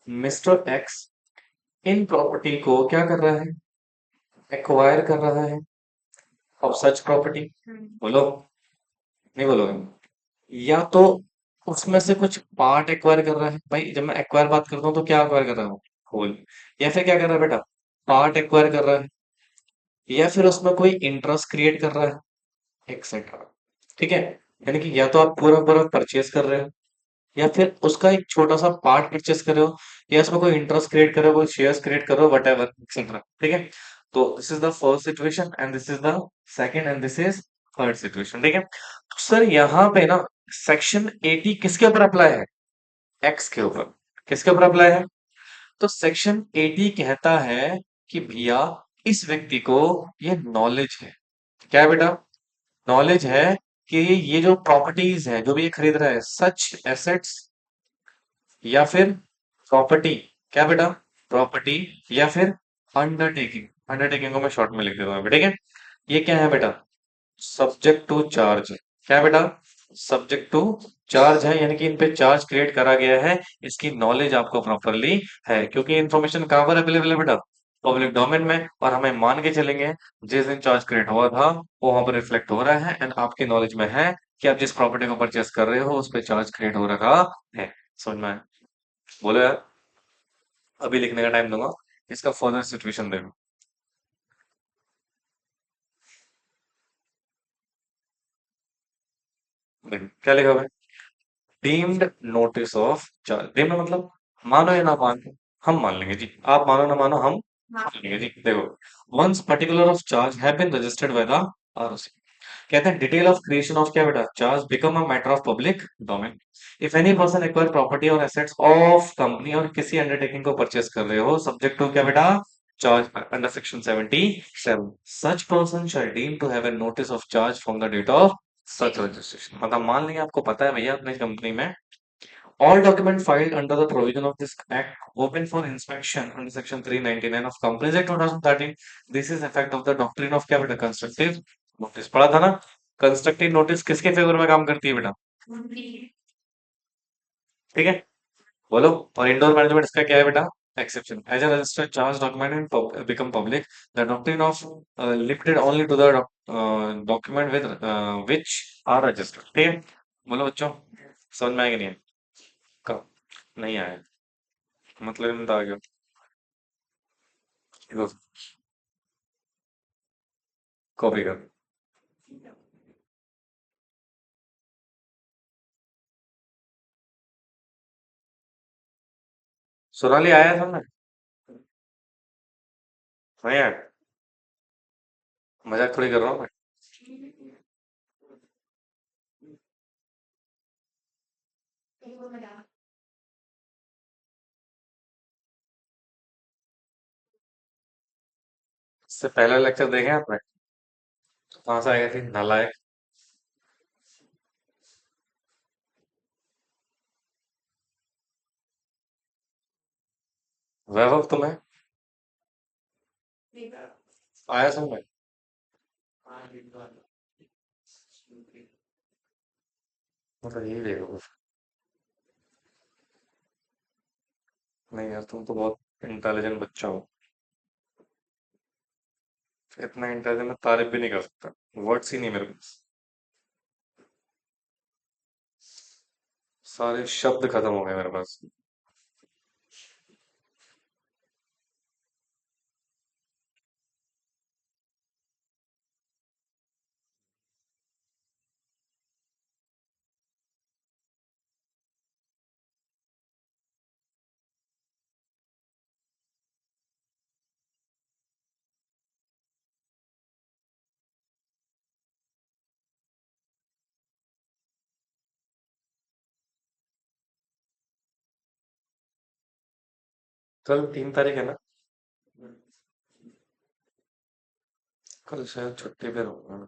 मिस्टर एक्स इन प्रॉपर्टी को क्या कर रहा है? एक्वायर कर रहा है। और सच प्रॉपर्टी, बोलो, नहीं बोलोगे? या तो उसमें से कुछ पार्ट एक्वायर कर रहा है। भाई जब मैं एक्वायर बात करता हूँ तो क्या एक्वायर कर रहा हूँ? होल। या फिर क्या कर रहा है बेटा? पार्ट एक्वायर कर रहा है। या फिर उसमें कोई इंटरेस्ट क्रिएट कर रहा है, एक्सेट्रा। ठीक है? यानी कि या तो आप पूरा पूरा परचेज कर रहे हो, या फिर उसका एक छोटा सा पार्ट परचेस कर रहे हो, या उसमें कोई इंटरेस्ट क्रिएट कर रहे हो, कोई शेयर्स क्रिएट कर रहे हो, वट एवर एक्सेट्रा। ठीक है? तो this is the first situation and this is the second and this is third situation. ठीक है? तो सर यहाँ पे ना सेक्शन 80 किसके ऊपर अप्लाई है? एक्स के ऊपर। किसके ऊपर अप्लाई है? तो सेक्शन 80 कहता है कि भैया इस व्यक्ति को ये नॉलेज है। क्या है बेटा? नॉलेज है कि ये जो प्रॉपर्टीज है जो भी ये खरीद रहा है, सच एसेट्स या फिर प्रॉपर्टी, क्या बेटा? प्रॉपर्टी या फिर अंडरटेकिंग। अंडरटेकिंग को मैं शॉर्ट में लिख देता हूँ, ठीक है? ये क्या है बेटा? Subject to charge. क्या है बेटा? सब्जेक्ट टू चार्ज है, यानी कि इन पे चार्ज क्रिएट करा गया है। इसकी नॉलेज आपको प्रॉपरली है, क्योंकि इन्फॉर्मेशन कहाँ पर अवेलेबल है बेटा? पब्लिक डोमेन में। और हमें मान के चलेंगे जिस दिन चार्ज क्रिएट हुआ था वो वहां पर रिफ्लेक्ट हो रहा है, एंड आपकी नॉलेज में है कि आप जिस प्रॉपर्टी को परचेस कर रहे हो उस पर चार्ज क्रिएट हो रखा है। समझ में आया? बोलो यार। अभी लिखने का टाइम दूंगा, इसका फर्दर सिचुएशन देखो। देखो क्या लिखा हुआ है? Deemed notice of charge. Deemed मतलब मानो या ना मानो, हम मान लेंगे जी। आप मानो ना मानो, हम मान लेंगे जी। देखो, once particular of charge have been registered by the ROC. कहते हैं डिटेल ऑफ क्रिएशन ऑफ क्या बेटा? Charge become a matter of public domain if any person acquire property or assets of company, और किसी अंडरटेकिंग को purchase कर रहे हो सब्जेक्ट टू क्या बेटा? Charge under section 77, such person shall deem to have a notice of charge from the date of such registration। मतलब मान लेंगे आपको पता है भैया अपनी कंपनी में all document filed under the provision of this act open for inspection under section 399 of Companies Act 2013। This is effect of the doctrine of क्या बेटा? Constructive notice. पढ़ा था ना? कंस्ट्रक्टिव नोटिस किसके फेवर में काम करती है बेटा? ठीक है? बोलो। और इंडोर मैनेजमेंट इसका क्या है बेटा? Exception. As a registered charge document become public, the doctrine of limited only to the document with which are registered. ठीक है? बोलो बच्चों, समझ में आएगा नहीं? कब नहीं आया? मतलब इनमें तो आ गया। देखो, कॉपी कर। सोनाली आया था ना? नहीं आया? मजाक थोड़ी कर रहा हूँ मैं। इससे पहला लेक्चर देखे आपने? कहाँ से आई थी नालायक? वैभव तुम्हें आया समझ में? मतलब यही देखो। नहीं यार, तुम तो बहुत इंटेलिजेंट बच्चा हो। इतना इंटेलिजेंट मैं तारीफ भी नहीं कर सकता। वर्ड्स ही नहीं मेरे पास। सारे शब्द खत्म हो गए मेरे पास। कल 3 तारीख है ना? कल शायद छुट्टी पे रहूंगा मैं।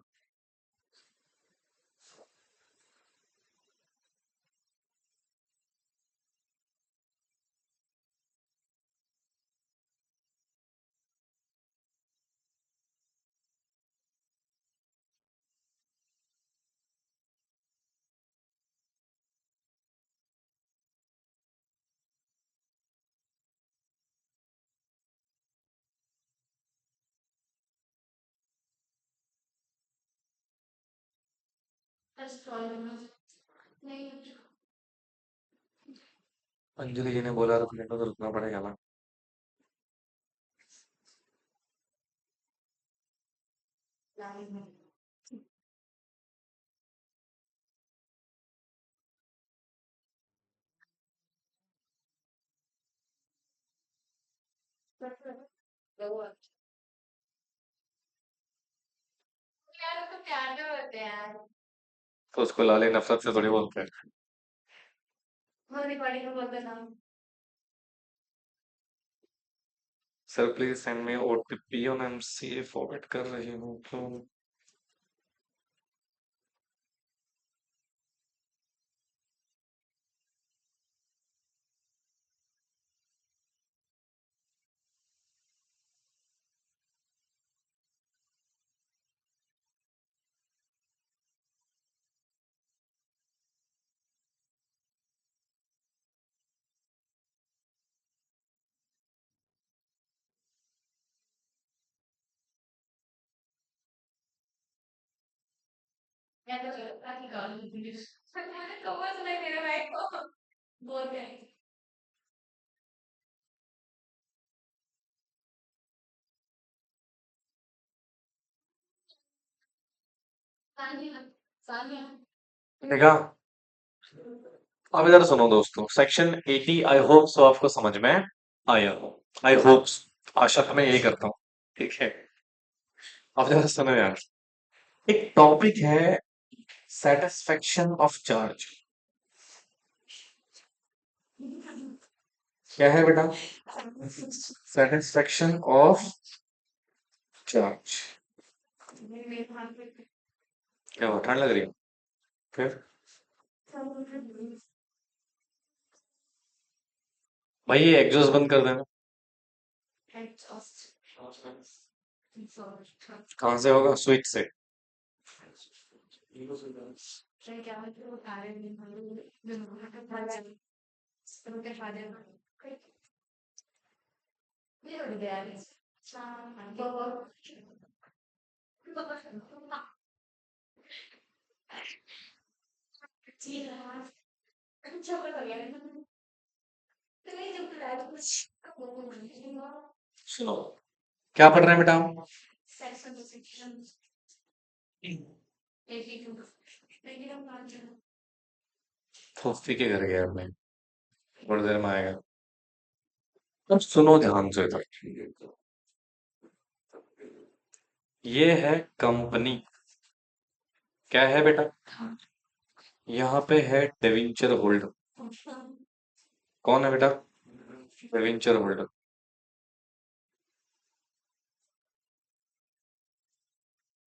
अंजलि जी ने बोला रुकने को तो रुकना पड़ेगा ना। तो उसको लाले नफरत से थोड़ी बोलते हैं। Sir please send me OTP on MCA forward कर रही हूँ क्यों? देखा? अब इधर सुनो दोस्तों, सेक्शन 80 आई होप सो आपको समझ में आया हो। आई होप, आशा तो मैं यही करता हूँ। ठीक है, अब जरा सुनो यार। एक टॉपिक है, सेटिस्फेक्शन ऑफ चार्ज। क्या है बेटा? Satisfaction of charge. क्या हुआ, ठंड लग रही है? फिर भाई ये एग्जॉस्ट बंद कर देना। कहाँ से होगा? स्विच से। सुनो, क्या पढ़ रहे हैं बेटा हम? फूफी के घर गया मैं, थोड़ी देर में आएगा। अब सुनो ध्यान से इधर। ये है कंपनी। क्या है बेटा? यहाँ पे है डिवेंचर होल्डर। कौन है बेटा? Debenture holder.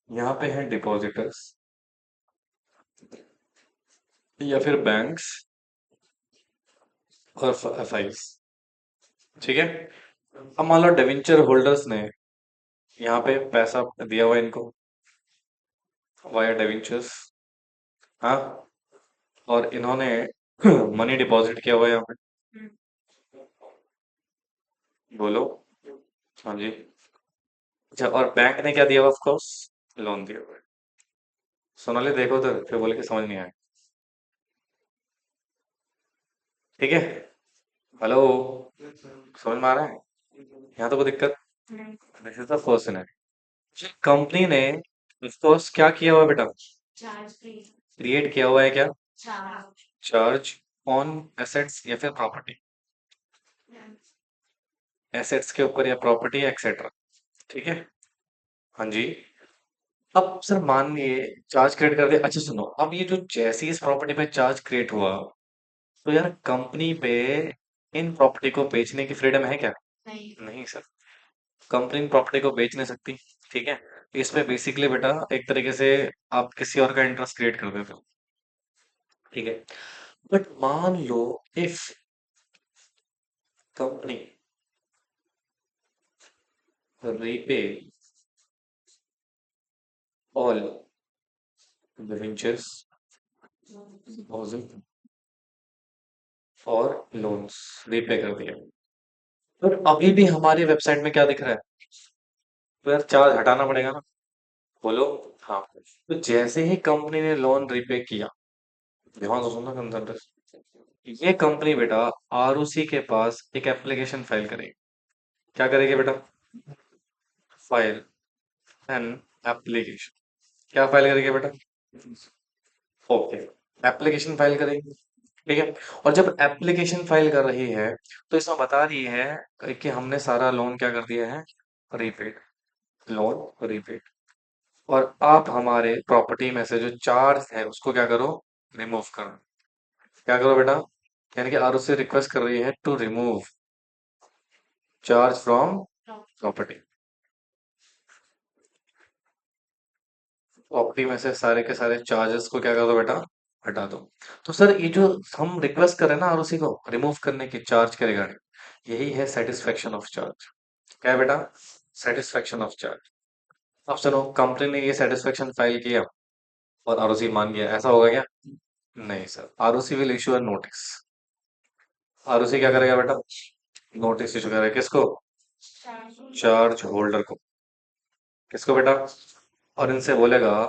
यहाँ पे है डिपॉजिटर्स या फिर बैंक्स और एफआईस। ठीक है, अब मान लो डिवेंचर होल्डर्स ने यहाँ पे पैसा दिया हुआ है इनको वाया डिवेंचर्स। हाँ, और इन्होंने मनी डिपॉजिट किया हुआ है यहाँ पे। बोलो। हाँ जी। अच्छा, और बैंक ने क्या दिया हुआ? ऑफ कोर्स लोन दिया हुआ है। सोनाली देखो तो फिर बोले कि समझ नहीं आया। ठीक है, हेलो, समझ में आ रहा है? यहाँ तो कोई दिक्कत? This is the first scenario. Company ने ऑफ कोर्स क्या किया हुआ है बेटा? क्रिएट किया हुआ है क्या? चार्ज ऑन एसेट्स या फिर प्रॉपर्टी। एसेट्स के ऊपर या प्रॉपर्टी एक्सेट्रा। ठीक है, हाँ जी। अब सर मानिए चार्ज क्रिएट कर दिया। अच्छा सुनो, अब ये जो जैसी इस प्रॉपर्टी पे चार्ज क्रिएट हुआ, तो यार कंपनी पे इन प्रॉपर्टी को बेचने की फ्रीडम है क्या? नहीं सर। कंपनी प्रॉपर्टी को बेच नहीं सकती। ठीक है। इसमें बेसिकली बेटा एक तरीके से आप किसी और का इंटरेस्ट क्रिएट कर देते हो। ठीक है। बट मान लो if company repay all debentures deposit और लोन्स रीपे कर दिया, पर अभी भी हमारी वेबसाइट में क्या दिख रहा है? तो यार चार्ज हटाना पड़ेगा ना। बोलो। हाँ। तो जैसे ही कंपनी ने लोन रीपे किया, ध्यान से सुनना कंसंट्रेट, ये कंपनी बेटा आरओसी के पास एक एप्लीकेशन फाइल करेगी। क्या करेगी बेटा? File an application. क्या फाइल करेगी बेटा? ओके। एप्लीकेशन फाइल करेगी। ठीक है। और जब एप्लीकेशन फाइल कर रही है तो इसमें बता रही है कि हमने सारा लोन क्या कर दिया है? रीपेड। Loan repaid. और आप हमारे प्रॉपर्टी में से जो चार्ज है उसको क्या करो? रिमूव करो। क्या करो बेटा? यानी कि आर उससे रिक्वेस्ट कर रही है to remove charge from property. Property में से सारे के सारे चार्जेस को क्या कर दो बेटा? हटा दो। तो सर ये जो हम रिक्वेस्ट कर रहे हैं ना आरओसी को रिमूव करने की चार्ज के रिगार्डिंग, यही है सेटिस्फेक्शन ऑफ चार्ज। क्या है बेटा? Satisfaction of charge. अब चलो कंपनी ने ये सेटिस्फेक्शन फाइल किया और आरओसी मान गया, ऐसा होगा क्या? नहीं sir. ROC will issue a notice. ROC क्या करेगा बेटा? नोटिस इशू करेगा किसको? चार्ज होल्डर को। किसको बेटा? और इनसे बोलेगा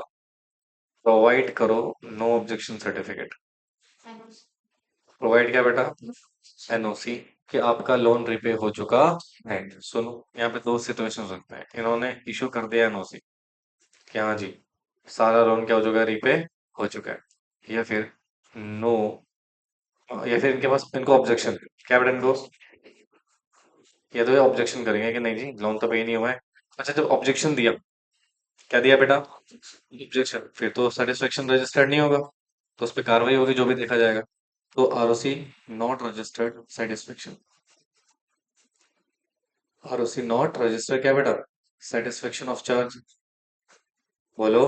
प्रोवाइड करो नो ऑब्जेक्शन सर्टिफिकेट। प्रोवाइड क्या बेटा? एनओसी। कि आपका लोन रिपे हो चुका है। सुनो, यहाँ पे दो सिचुएशन हो सकते हैं। इन्होंने इशू कर दिया एनओसी कि हाँ जी सारा लोन क्या हो चुका है? रिपे हो चुका है। या फिर नो, या फिर इनके पास इनको ऑब्जेक्शन। क्या बेटा इनको? या तो ये ऑब्जेक्शन करेंगे कि नहीं जी लोन तो पे नहीं हुआ है। अच्छा जब ऑब्जेक्शन दिया, क्या दिया बेटा? ऑब्जेक्शन, फिर तो सेटिस्फेक्शन रजिस्टर्ड नहीं होगा, तो उस पर कार्रवाई होगी जो भी देखा जाएगा। तो ROC not registered satisfaction. ROC not register क्या बेटा? Satisfaction of charge. बोलो।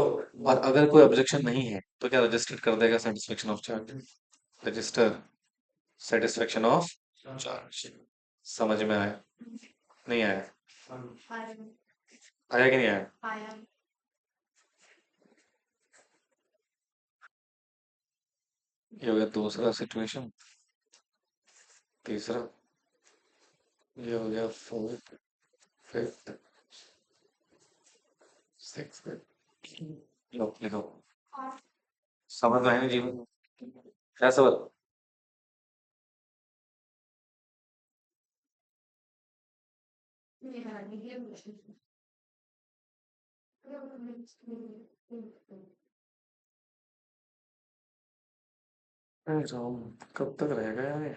और अगर कोई ऑब्जेक्शन नहीं है तो क्या रजिस्टर कर देगा satisfaction of charge? Register satisfaction of charge. समझ में आया? नहीं आया? आया कि नहीं आया? ये हो गया दूसरा सिचुएशन। तीसरा, ये हो गया फोर्थ, फिफ्थ, सिक्स। लो लिखो। समझ में है ना जीवन? क्या सवाल? अरे राम, कब तक रहेगा यार ये?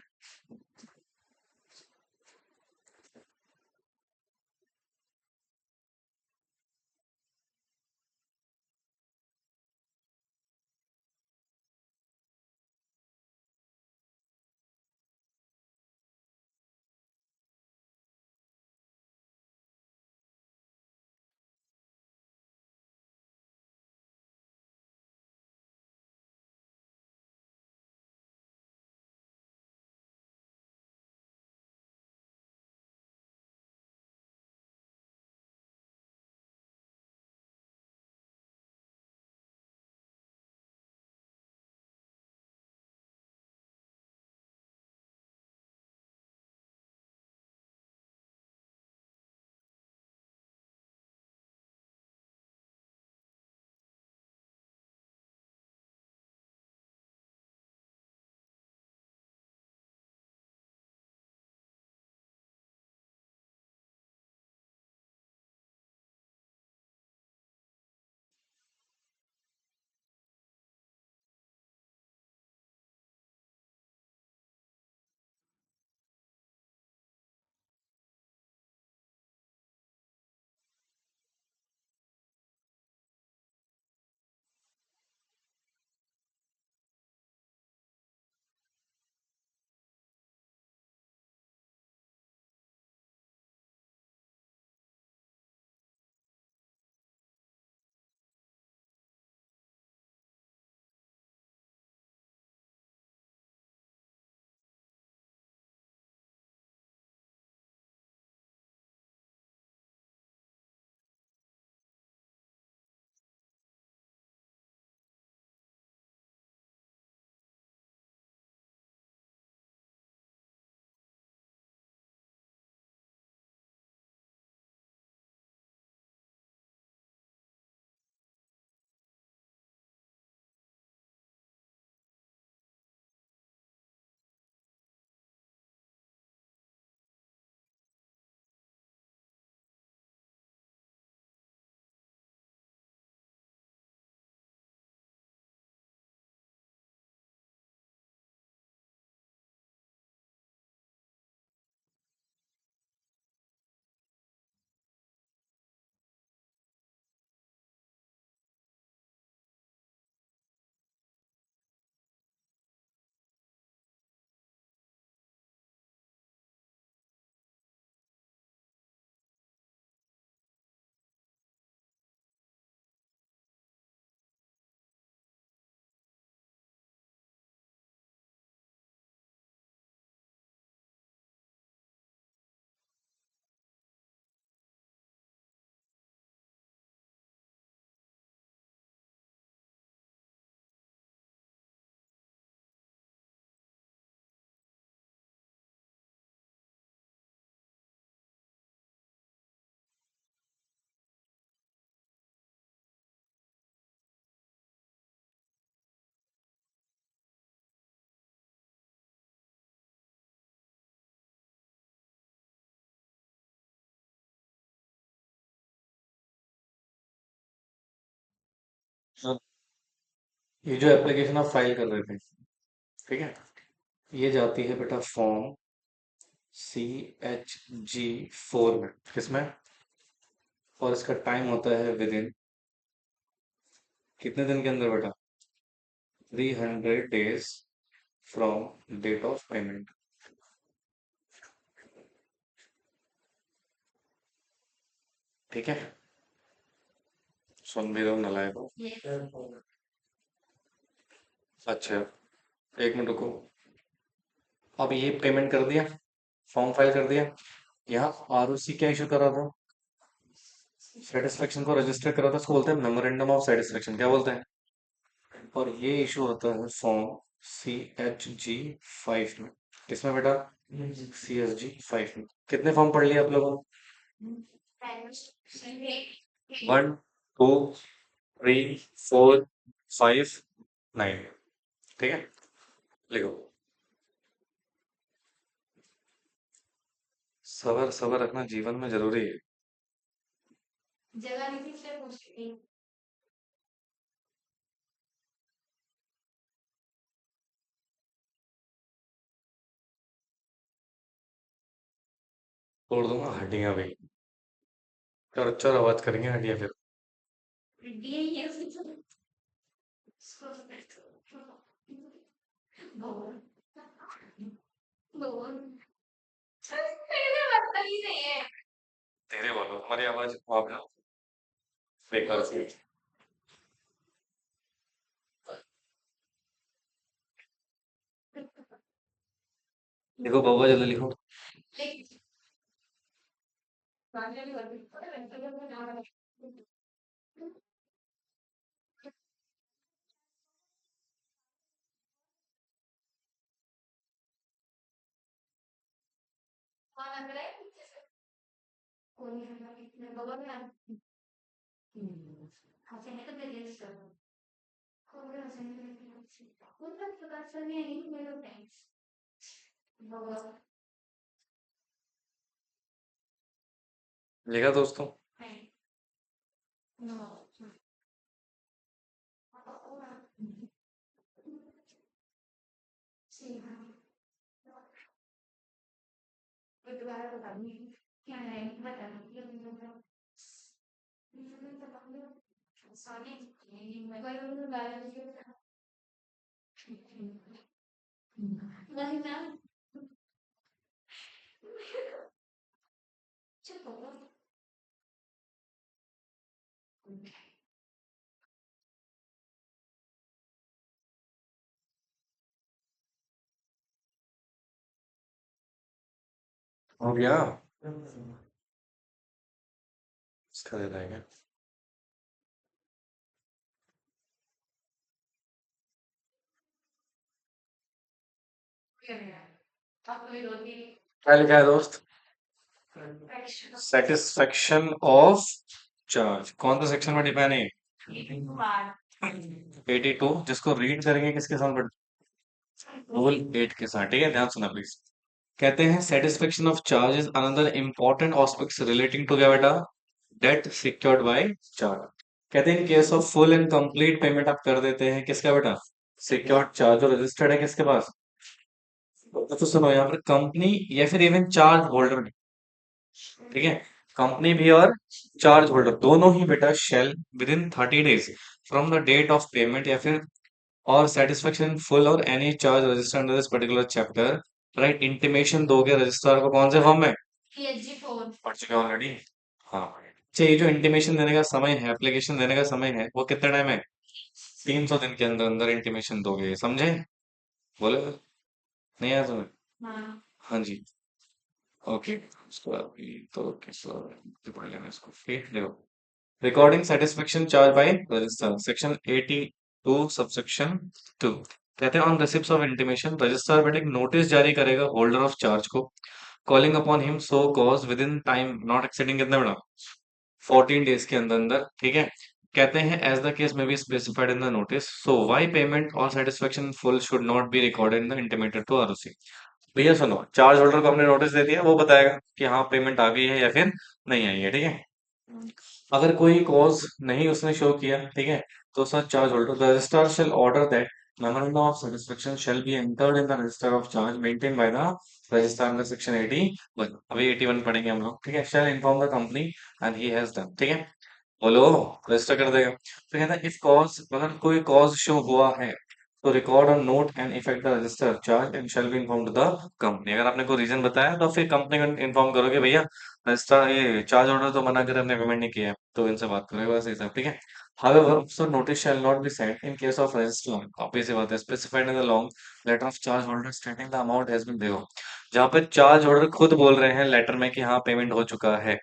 हाँ, ये जो एप्लीकेशन आप फाइल कर रहे थे, ठीक है, ये जाती है बेटा फॉर्म CHG 4 में, किसमें, और इसका टाइम होता है विद इन कितने दिन के अंदर बेटा, 300 days from date of payment. ठीक है, सुन भी रहे हो नलायक हो। अच्छा, एक मिनट रुको। अब ये पेमेंट कर दिया, फॉर्म फाइल कर दिया, यहाँ ROC क्या इशू करा था, सेटिस्फेक्शन को रजिस्टर करा था, उसको बोलते हैं मेमोरेंडम ऑफ सेटिस्फेक्शन, क्या बोलते हैं, और ये इशू होता है फॉर्म CHG 5 में। किसमें बेटा, CSG 5 में। कितने फॉर्म पढ़ लिए आप लोगों ने, 1 2 3 4 5 9, ठीक है, लिखो। सबर सबर रखना जीवन में जरूरी है। जगह नहीं थी, तोड़ दूंगा हड्डियां भी, चर चर आवाज करेंगे हड्डियां फिर। तेरे बोलो, हमारी आवाज आप ना बेकार सी। लिखो बाबा, जल्दी लिखो। लिखा दोस्तों। हो गया, इसका दे देंगे। क्या लिखा है दोस्त, सेटिस्फेक्शन ऑफ चार्ज, कौन सा सेक्शन में डिफाइन है, 82, जिसको रीड करेंगे किसके साथ, रूल 8 के साथ, ठीक है, ध्यान सुना प्लीज। कहते हैं satisfaction of charge is another important aspects relating to क्या बेटा, डेट सिक्योर्ड बाय चार्ज। कहते हैं in case of full and complete payment आप कर देते हैं किसका बेटा, सिक्योर्ड चार्ज, और रजिस्टर्ड है किसके पास, तो सुनो यहाँ पर कंपनी या फिर इवन चार्ज होल्डर, ठीक है, कंपनी भी और चार्ज होल्डर दोनों ही बेटा shall within 30 days from the date of payment या फिर or satisfaction full or any charge register under this particular chapter, right, intimation दोगे रजिस्ट्रार को कौन से फॉर्म में, पढ़ चुके ऑलरेडी, हाँ। अच्छा, ये जो इंटीमेशन देने का समय है, एप्लीकेशन देने का समय है, वो कितना टाइम है, 300 दिन के अंदर अंदर इंटीमेशन दोगे, समझे, बोले, नहीं आया तुम्हें, हाँ जी, ओके, उसको अभी तो पढ़ लेना इसको, ठीक, देखो, recording satisfaction charge by register, section 82 subsection 2, कहते हैं on receipt of intimation registrar बेटा एक नोटिस जारी करेगा होल्डर ऑफ चार्ज को, calling upon him show cause with in time not exceeding कितना बड़ा, 14 days के अंदर अंदर, ठीक है, कहते हैं एज द केस में be specified in the notice, so why payment or satisfaction full should not be recorded in the intimated to ROC। भैया सुनो, चार्ज होल्डर को हमने नोटिस दे दिया, वो बताएगा कि हाँ पेमेंट आ गई है या फिर नहीं आई है, ठीक है, अगर कोई कॉज नहीं उसने शो किया, ठीक है, तो sir charge holder the registrar shall order that memorandum of satisfaction shall be entered in the register of charge maintained by the registrar under section 81 अभी 81 पढ़ेंगे हम लोग ठीक है shall inform the company and he has done ठीक है बोलो register कर देगा तो कहता है इफ कॉज अगर कोई कॉज शो हुआ है तो record or note and effect the register charge and shall be inform to the company अगर आपने कोई रीजन बताया तो फिर कंपनी को इन्फॉर्म करोगे भैया रजिस्टर ये चार्ज ऑर्डर तो मना करे हमने पेमेंट नहीं किया है तो इनसे बात करोगे बस ये सब ठीक है However, so notice shall not be sent in case of registrar. Obvious सी बात है specified in the long letter of charge holder stating the amount has been देखो जहाँ पे चार्ज ऑर्डर खुद बोल रहे हैं लेटर में कि हाँ पेमेंट हो चुका है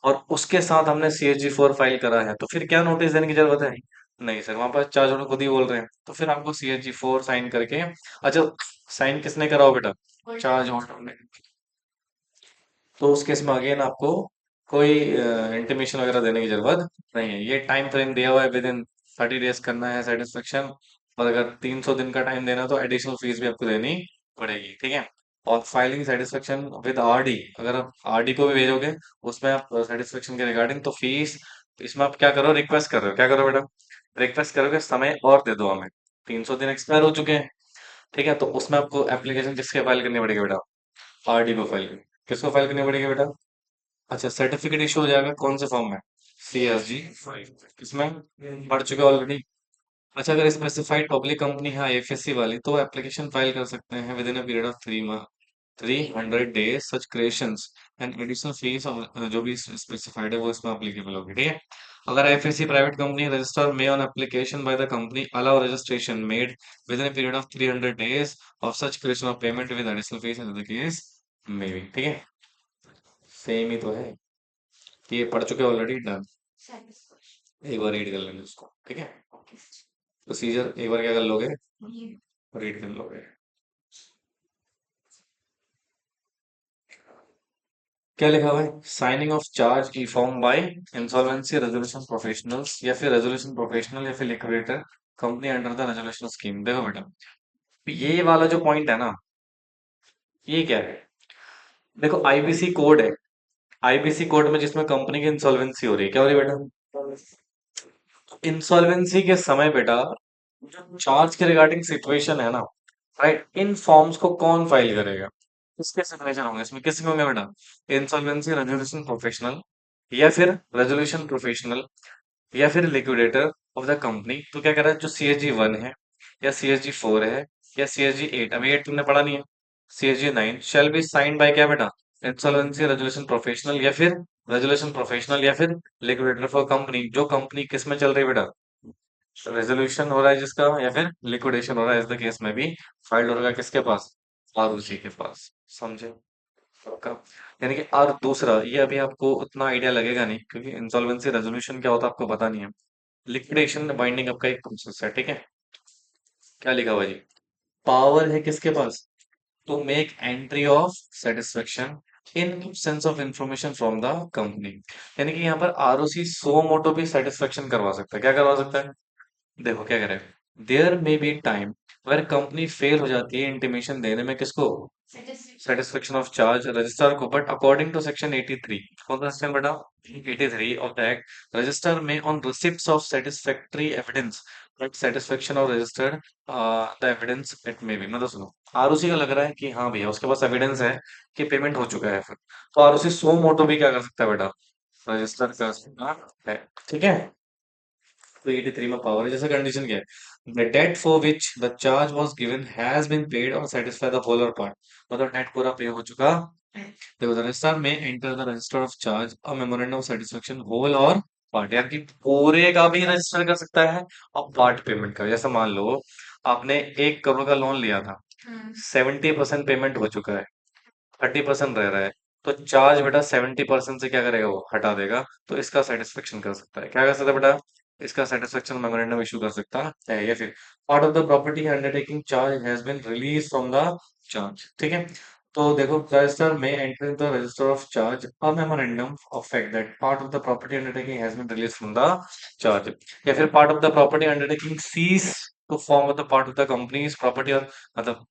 और उसके साथ हमने CSG4 फाइल करा है तो फिर क्या नोटिस देने की जरूरत है नहीं सर वहां पर चार्ज ऑर्डर खुद ही बोल रहे हैं तो फिर आपको CSG4 साइन करके अच्छा साइन किसने करा हो बेटा चार्ज ऑर्डर ने तो उस केस में अगेन आपको कोई इंटीमेशन वगैरह देने की जरूरत नहीं है ये टाइम फ्रेम दिया हुआ है विद इन 30 डेज करना है सेटिस्फेक्शन और अगर 300 दिन का टाइम देना तो एडिशनल फीस भी आपको देनी पड़ेगी ठीक है और फाइलिंग सेटिस्फेक्शन विद आरडी अगर आप आरडी को भी भेजोगे उसमें आप सेटिस्फेक्शन के रिगार्डिंग तो फीस इसमें आप क्या करो रिक्वेस्ट कर रहे हो क्या करो बेटा रिक्वेस्ट करोगे समय और दे दो हमें 300 दिन एक्सपायर हो चुके हैं ठीक है तो उसमें आपको एप्लीकेशन किसके फाइल करनी पड़ेगी बेटा आरडी को फाइल किसको फाइल करनी पड़ेगी बेटा अच्छा सर्टिफिकेट इशू हो जाएगा कौन से फॉर्म में CSG इसमें पढ़ चुके ऑलरेडी अच्छा अगर स्पेसिफाइड पब्लिक कंपनी है IFSC वाली तो एप्लीकेशन फाइल कर सकते हैं with in a period of 300 days such creations and additional fees जो भी स्पेसिफाइड है वो इसमें अप्लीकेबल होगी ठीक है अगर IFSC private company register may on application by the company allow registration made with in a period of 300 days of such creation of payment with additional fees in the case may be ठीक है same ही तो है ये पढ़ चुके already done एक बार read कर लेंगे उसको ठीक है प्रोसीजर एक बार क्या कर लोगे रीड कर लोगे क्या लिखा हुआ है signing off charge E form by insolvency resolution professionals या फिर रेजोल्यूशन प्रोफेशनल या फिर liquidator company under the resolution scheme देखो बेटा ये वाला जो पॉइंट है ना ये क्या है देखो IBC कोड है IBC कोड में जिसमें कंपनी की इंसॉल्वेंसी हो रही है क्या हो रही है बेटा इंसॉल्वेंसी के समय बेटा जो चार्ज के रिगार्डिंग सिचुएशन है ना राइट इन फॉर्म्स को कौन फाइल करेगा किसके सिग्नेचर होंगे इसमें किसके होंगे बेटा इंसॉल्वेंसी रेजोल्यूशन प्रोफेशनल या फिर रेजोल्यूशन प्रोफेशनल या फिर लिक्विडेटर ऑफ द कंपनी तो क्या कह रहा है जो CSG1 है या CSG4 है या CSG8 अभी 8 तुमने पढ़ा नहीं है CSG9 shall be signed by क्या बेटा इंसॉल्वेंसी रेजोल्यूशन प्रोफेशनल या फिर रेजोल्यूशन प्रोफेशनल या फिर लिक्विडेटर फॉर कंपनी जो कंपनी किस में चल रही है बेटा रेजोल्यूशन हो रहा है जिसका या फिर लिक्विडेशन हो रहा है इस द केस में भी फाइल्ड होगा किसके पास ROC के पास समझे पक्का यानी कि और दूसरा ये अभी आपको उतना आइडिया लगेगा नहीं क्योंकि इंसॉल्वेंसी रेजोल्यूशन क्या होता है आपको पता नहीं है लिक्विडेशन बाइंडिंग आपका एक प्रोसेस है ठीक है क्या लिखा हुआ जी पावर है किसके पास to make entry of satisfaction in sense of information from the company यानी कि यहाँ पर ROC सो मोटो भी सेटिस्फेक्शन करवा सकता है क्या करवा सकता है देखो क्या करें there may be time where company fail हो जाती है इंटीमेशन देने में किसको सेटिस्फेक्शन ऑफ चार्ज रजिस्ट्रार को बट अकॉर्डिंग टू सेक्शन 83 कौन सा सेक्शन बेटा 83 of the act register may on receipts of satisfactory evidence but satisfaction of registered the evidence it may be मतलब सुनो ROC का लग रहा है कि हाँ भैया उसके पास एविडेंस है कि पेमेंट हो चुका है फिर तो ROC सो मोटो भी क्या कर सकता है बेटा रजिस्टर कर सकता है ठीक है तो 83 में पावर है जैसा कंडीशन क्या है the debt for which the charge was given has been paid or satisfy the whole or part मतलब डेट पूरा पे हो चुका है। देखो the register may enter the register of charge a memorandum of satisfaction whole or part यानी कि पूरे का भी रजिस्टर कर सकता है और पार्ट पेमेंट का जैसा मान लो आपने 1 करोड़ का लोन लिया था 70% पेमेंट हो चुका है 30% रह रहा है तो चार्ज बेटा 70% से क्या करेगा वो हटा देगा तो इसका सेटिस्फेक्शन कर सकता है क्या कर सकता है बेटा इसका सेटिस्फेक्शन मेमोरेंडम इशू कर सकता है या फिर part of the property undertaking charge has been release from the charge ठीक है तो देखो register may enter the register of charge a memorandum of fact that part of the property undertaking has been release from the charge या फिर part of the property undertaking cease to form of the part of the company's property or मतलब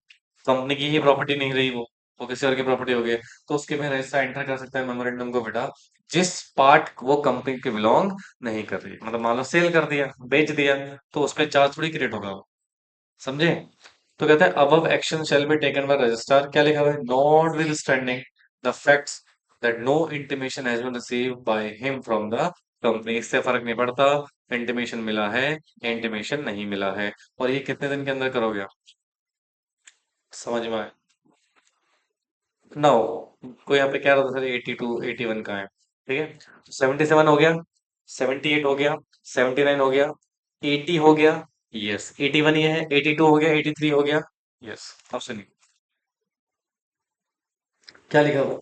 company की ही property नहीं रही वो वो किसी और की प्रॉपर्टी हो गई है, तो उसके में रजिस्ट्रार एंटर कर सकता है मेमोरेंडम को, बेटा जिस पार्ट वो कंपनी के बिलोंग नहीं कर रही, मतलब मान लो सेल कर दिया, बेच दिया, तो उस पर चार्ज थोड़ी क्रिएट होगा, समझे? तो कहते हैं above action shall be taken by registrar, क्या लिखा हुआ है, notwithstanding the facts that no intimation has been received by him from the company. इससे फर्क नहीं पड़ता इंटीमेशन मिला है या इंटीमेशन नहीं मिला है। और ये कितने दिन के अंदर करोगे आप? समझ में आए? नाउ कोई यहाँ पे कह रहा था सर 82 81 का है, ठीक है, तो 77 हो गया, 78 हो गया, 79 हो गया, 80 हो गया, यस 81 ये है, 82 हो गया, 83 हो गया, यस। अब सुनिए क्या लिखा हुआ,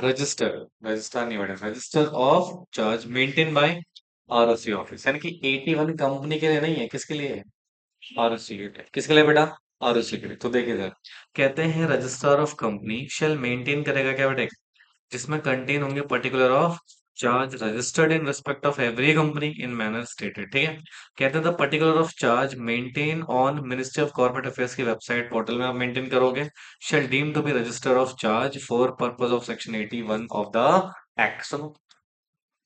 रजिस्टर, रजिस्टर नहीं बेटा, register of charge maintain bye ROC office, यानी कि 81 कंपनी के लिए नहीं है, किसके लिए है, आरओसी के लिए। किसके लिए बेटा, आरओसी के लिए। तो देखिए सर, कहते हैं registrar of company shall maintain करेगा क्या बेटा, जिसमें कंटेन होंगे particular of charge registered in respect of every company in manner stated, ठीक है। कहते हैं the particular of charge maintain on ministry of corporate affairs की वेबसाइट पोर्टल में आप मेंटेन करोगे, shall deem to be register of charge for purpose of section 81 of the act. सुनो,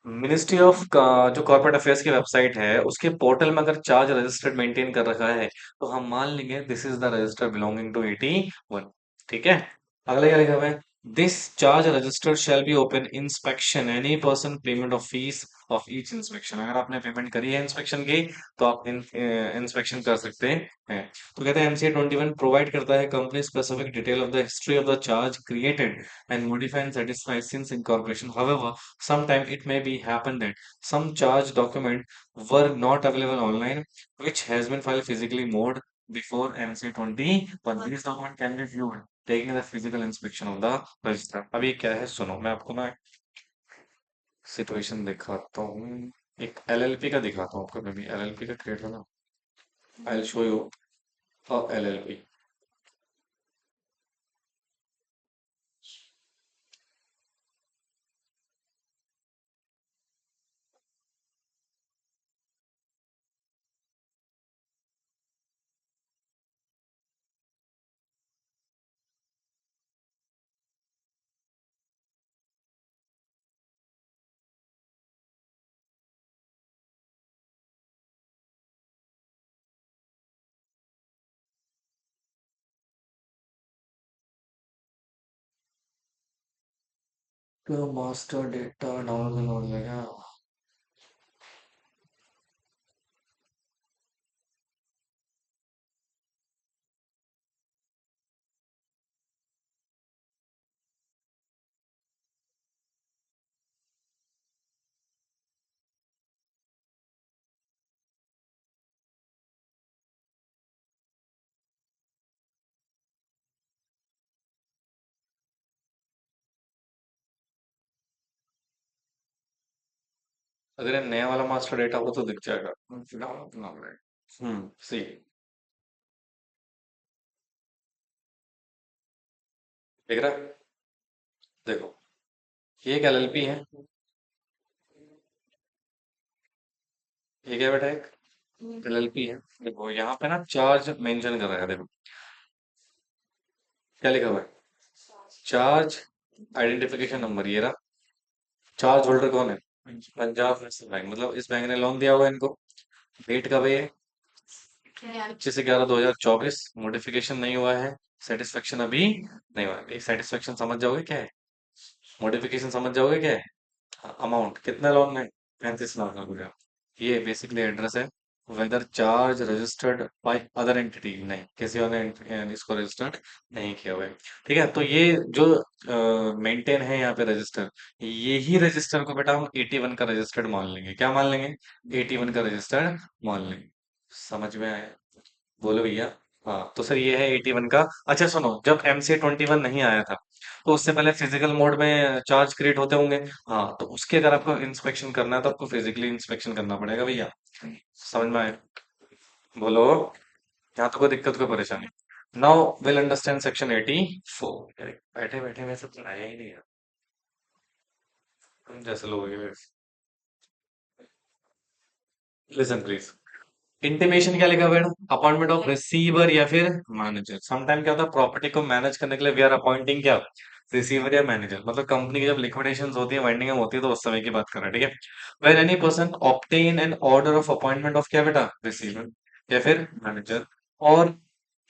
ministry of जो कॉर्पोरेट अफेयर्स की website है उसके portal में अगर चार्ज रजिस्टर्ड मेंटेन कर रखा है, तो हम मान लेंगे this is the register belonging to 81, ठीक है। अगला क्या लिखा हुआ है, this charge register shall be open inspection any person payment of fees of each inspection, अगर आपने पेमेंट करी है इंस्पेक्शन की तो आप इंस्पेक्शन कर सकते हैं। तो कहते हैं एमसीए 21 प्रोवाइड करता है company specific detail of the history of the charge created and modify and satisfy since incorporation. However, sometime it may be happen that some charge document were not available online, which has been filed physically mode before MC21. These document can be viewed taking the physical inspection of the register. अब ये क्या है सुनो, मैं आपको ना situation दिखाता हूँ, एक एलएलपी का दिखाता हूँ आपको, मैं भी एलएलपी का क्रिएट करना, I will show you a LLP. तो मास्टर डेटा डाउनलोड हो गया। अगर ये नया वाला मास्टर डेटा हो तो दिख जाएगा। सी देख रहा है? देखो, ये एक एलएलपी है, ये क्या बेटा, एक एलएलपी है। देखो यहाँ पे ना चार्ज मेंशन कर रहा है, देखो क्या लिखा हुआ है, चार्ज आइडेंटिफिकेशन नंबर, ये रहा। चार्ज होल्डर कौन है, पंजाब नेशनल बैंक, मतलब इस बैंक ने लोन दिया हुआ है इनको। डेट कब है ये, 25/11/2024। मॉडिफिकेशन नहीं हुआ है, सेटिस्फेक्शन अभी नहीं हुआ है। सेटिस्फेक्शन समझ जाओगे क्या है, मॉडिफिकेशन समझ जाओगे क्या है। अमाउंट कितना लोन है, 35 लाख रुपया। ये बेसिकली एड्रेस है, whether charge registered by other entity, नहीं किसी और ने इसको रजिस्टर्ड नहीं किया हुआ है, ठीक है। तो ये जो मेंटेन है यहाँ पे रजिस्टर, यही रजिस्टर को बेटा हम 81 का रजिस्टर्ड मान लेंगे, क्या मान लेंगे, 81 का रजिस्टर्ड मान लेंगे। समझ में आया? बोलो भैया। हाँ तो सर ये है 81 का। अच्छा सुनो, जब MC21 नहीं आया था तो उससे पहले फिजिकल मोड में चार्ज क्रिएट होते होंगे, हाँ तो उसके अगर आपको इंस्पेक्शन करना है तो आपको फिजिकली इंस्पेक्शन करना पड़ेगा भैया। समझ में आया? बोलो, यहाँ तो कोई दिक्कत कोई परेशानी। Now will understand section 84। बैठे बैठे में सब पढ़ाया ही नहीं है, तुम जैसे लोग। लिसन प्लीज, इंटीमेशन क्या लिखा हुआ है? अपॉइंटमेंट ऑफ रिसीवर या फिर मैनेजर। समटाइम क्या होता है, प्रॉपर्टी को मैनेज करने के लिए वी आर अपॉइंटिंग क्या, रिसीवर या मैनेजर। मतलब कंपनी की जब लिक्विडेशन होती है, वाइंडिंग अप होती है, तो उस समय की बात कर रहा है, ठीक है। When any person obtain an order of appointment of क्या बेटा, रिसीवर या फिर मैनेजर, और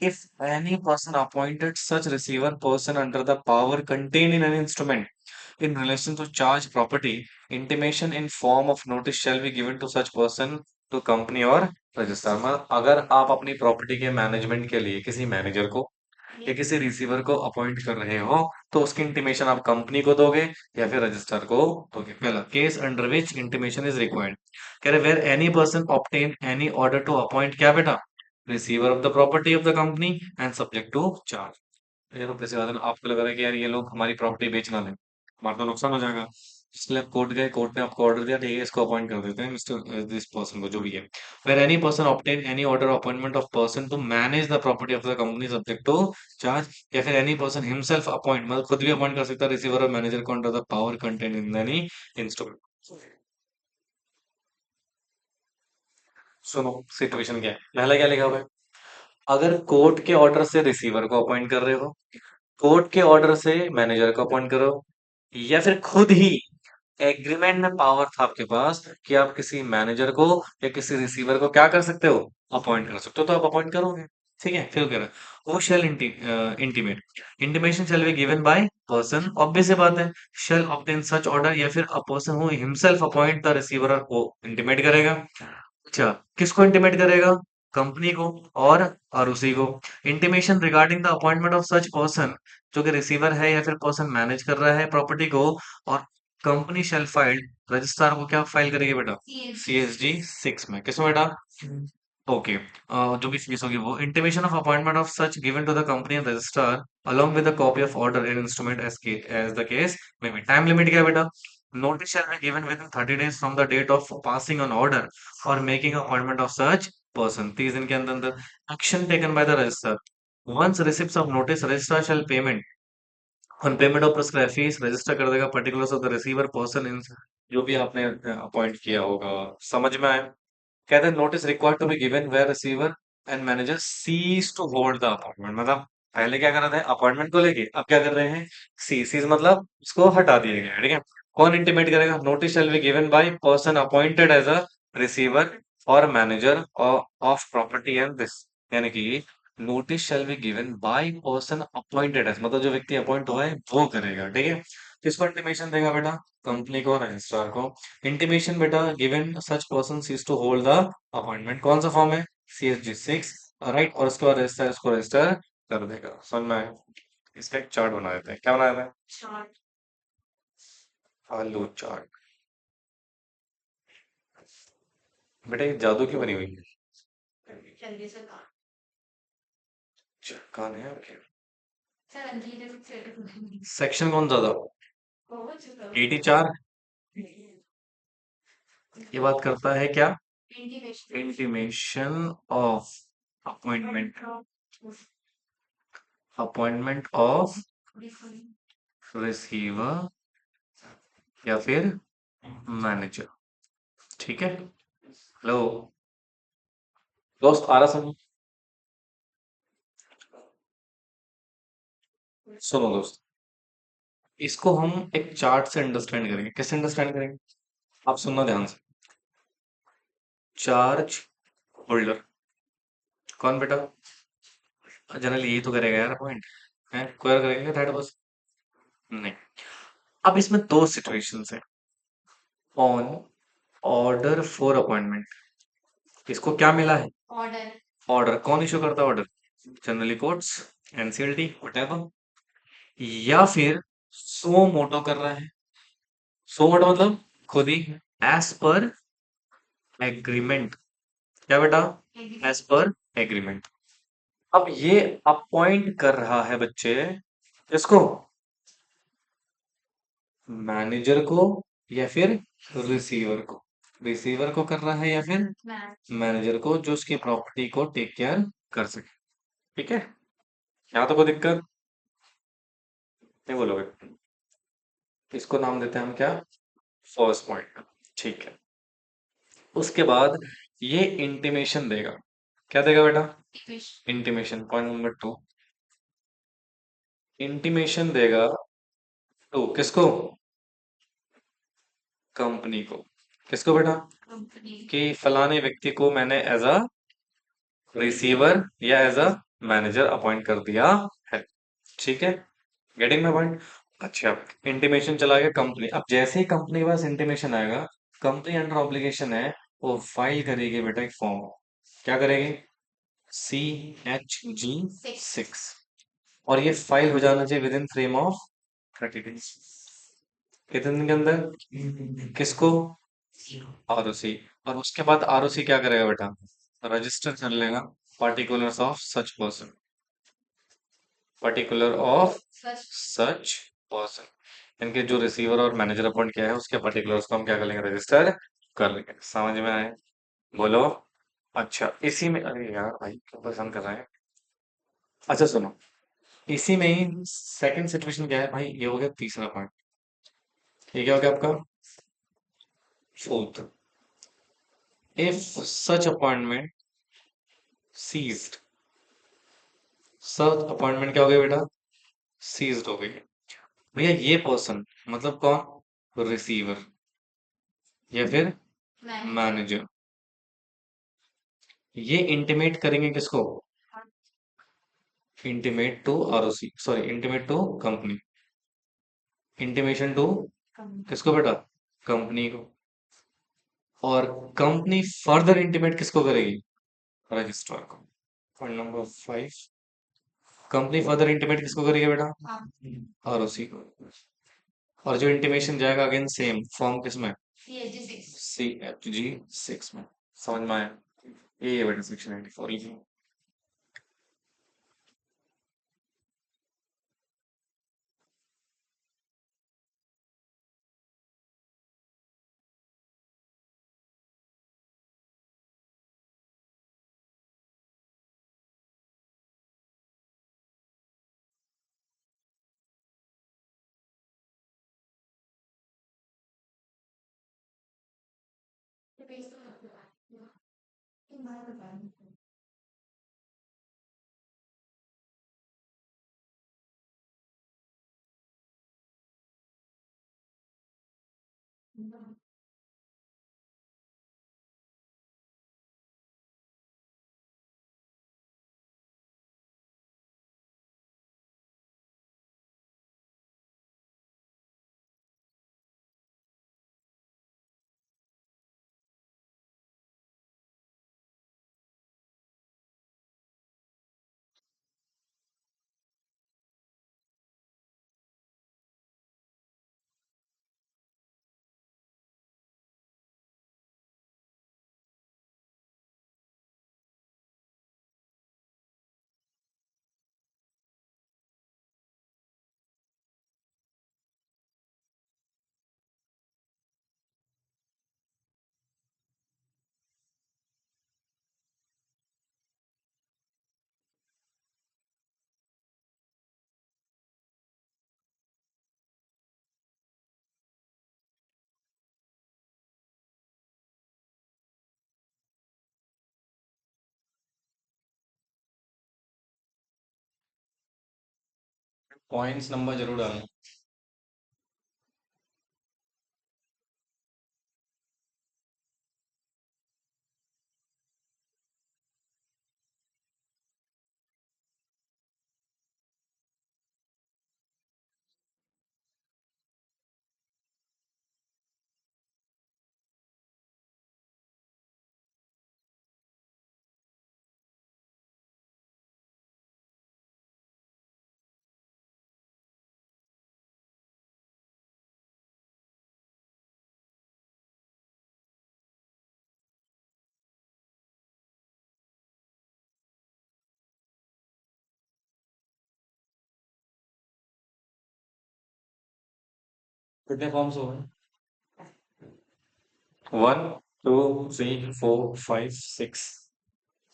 if any person appointed such receiver person under the power contained in an instrument in relation to charge property, intimation in form of notice shall be given to such person to company or registrar. मतलब अगर आप अपनी property के management के लिए किसी manager को या किसी रिसीवर को अपॉइंट कर रहे हो, तो उसकी इंटीमेशन आप कंपनी को दोगे या फिर रजिस्ट्रार को दोगे। पहला case under which intimation is required, कह रहे where any person obtain any order to appoint क्या बेटा, receiver of the property of the company and subject to charge. ये तो पैसे वाले आपको लग रहा है कि यार ये लोग हमारी प्रॉपर्टी बेचना लें, हमारा तो नुकसान हो जाएगा, इसलिए आप कोर्ट गए, कोर्ट ने आपको ऑर्डर दिया, ठीक है इसको अपॉइंट कर देते हैं, मिस्टर दिस पर्सन को, जो भी है। Where any person obtain any order appointment of person to manage the property of the company subject to charge, या फिर एनी पर्सन हिमसेल्फ अपॉइंट, मतलब खुद भी अपॉइंट कर सकता है रिसीवर और मैनेजर को under the power content in any instrument. सुनो सिचुएशन क्या है, पहला क्या लिखा हुआ है, अगर कोर्ट के ऑर्डर से रिसीवर को अपॉइंट कर रहे हो, कोर्ट के ऑर्डर से मैनेजर को अपॉइंट करो, या फिर खुद ही एग्रीमेंट में पावर था आपके पास कि आप किसी मैनेजर को या किसी रिसीवर को क्या कर सकते हो, अपॉइंट कर सकते हो, तो आप अपॉइंट करोगे। ठीक है, फिर कह रहा है वो shall intimate, intimation shall be given by person, obvious सी बात है, शेल ऑब्टेन सच ऑर्डर, या फिर a person who himself appoint the receiver को इंटीमेट करेगा। अच्छा, किसको इंटीमेट करेगा, कंपनी को और उसी को। Intimation regarding the appointment of such person, जो कि रिसीवर है या फिर पर्सन मैनेज कर रहा है प्रॉपर्टी को, और कंपनी शेल फाइल, रजिस्ट्रार को क्या फाइल करेगी बेटा, CSG 6 में, किसमें बेटा, ओके, जो भी फीस होगी वो। Intimation of appointment of such given to the company and registrar along with a copy of order and instrument as the case may be। Time limit क्या है बेटा, notice shall be given within 30 days from the date of passing an order or making appointment of such person। 30 दिन के अंदर अंदर action taken by the registrar। once receipts of notice, registrar shall payment on payment of prescribed fees, register कर देगा particulars of the receiver person in, जो भी आपने appoint किया होगा। समझ में आया? कहते हैं notice required to be given where receiver and manager cease to hold the appointment. मतलब पहले क्या कर रहे थे अपॉइंटमेंट को लेके, अब क्या कर रहे हैं, सीज मतलब उसको हटा दिया गया है, ठीक है। कौन इंटीमेट करेगा, notice shall be given by person appointed as a receiver or manager of property and this, यानी कि notice shall be given by person appointed as, मतलब जो व्यक्ति अपॉइंट हुआ है वो करेगा, ठीक है। किसको इंटीमेशन देगा बेटा, कंपनी को, रजिस्ट्रार को। इंटीमेशन बेटा given such person cease to hold the appointment, कौन सा फॉर्म है, CSG 6, राइट, और उसके बाद रजिस्टर इसको रजिस्टर कर देगा। समझ में आया? इसका एक चार्ट बना देते हैं, क्या बनाया था, आलू चार्ट। बेटा ये जादू की बनी हुई है, कौन है आपके, सेक्शन कौन सा था, 84। ये बात करता है क्या, intimation of appointment, appointment of receiver या फिर मैनेजर। ठीक है, हेलो दोस्त, आ रहा समझ, सुनो दोस्त, इसको हम एक चार्ट से अंडरस्टैंड करेंगे। कैसे अंडरस्टैंड करेंगे, आप सुनना ध्यान से। चार्ज होल्डर कौन बेटा, जनरली यही तो करेगा यार, पॉइंट है, कोई और करेगा थर्ड बस, नहीं। अब इसमें दो सिचुएशंस है, ऑन ऑर्डर फॉर अपॉइंटमेंट, इसको क्या मिला है, ऑर्डर, कौन इशू करता है order, generally courts, NCLT whatever, या फिर सो मोटो कर रहा है, सो मोटो मतलब खुद ही, एज पर एग्रीमेंट, क्या बेटा, एज पर एग्रीमेंट। अब ये अपॉइंट कर रहा है बच्चे, किसको, मैनेजर को या फिर रिसीवर को, रिसीवर को कर रहा है या फिर मैनेजर को, जो उसकी प्रॉपर्टी को टेक केयर कर सके। ठीक है, यहाँ तो कोई दिक्कत नहीं बोलोगे, इसको नाम देते हैं हम क्या, फर्स्ट पॉइंट। ठीक है, उसके बाद ये इंटीमेशन देगा। क्या देगा बेटा? इंटीमेशन। पॉइंट नंबर 2, इंटीमेशन देगा टू किसको? कंपनी को। किसको बेटा? कि फलाने व्यक्ति को मैंने एज अ रिसीवर या एज अ मैनेजर अपॉइंट कर दिया है। ठीक है, गेटिंग माय पॉइंट? अच्छा, इंटीमेशन चला गया कंपनी। अब जैसे ही कंपनी के पास इंटीमेशन आएगा, कंपनी अंडर ऑब्लिगेशन है, वो फाइल करेगी बेटा एक फॉर्म। क्या करेगी? CHG 6। और ये फाइल हो जाना चाहिए with in frame of 30 days. कितने दिन के अंदर? किसको? आरओसी। और उसके बाद आरओसी क्या करेगा बेटा? रजिस्टर कर लेगा particulars of such person. Particular of such person, इनके जो रिसीवर और मैनेजर अपॉइंट किया है उसके पर्टिकुलर्स को हम क्या कर लेंगे? रजिस्टर कर लेंगे। समझ में आए? बोलो। अच्छा, इसी में, अरे यार भाई क्यों पसंद कर रहे हैं? अच्छा सुनो, इसी में ही सेकंड सिचुएशन क्या है भाई? ये हो गया तीसरा पार्ट। ये क्या हो गया आपका? Fourth, if such appointment ceased. Such appointment क्या हो गया बेटा? सीज्ड हो गई। भैया ये पर्सन मतलब कौन? रिसीवर या फिर मैनेजर। ये इंटीमेट करेंगे किसको? Intimate to ROC, sorry intimate to company. Intimation to किसको बेटा? कंपनी को। और कंपनी फर्दर इंटीमेट किसको करेगी? रजिस्ट्रार को। Point number 5, company further intimate किसको करेगी बेटा? आरओसी को। और जो इंटीमेशन जाएगा अगेन सेम फॉर्म किसमें? CHG 6 में। समझ में आया? ये है बेटा सेक्शन 94। पॉइंट्स नंबर जरूर डालना। कितने फॉर्म्स हो गए? 1 2 3 4 5 6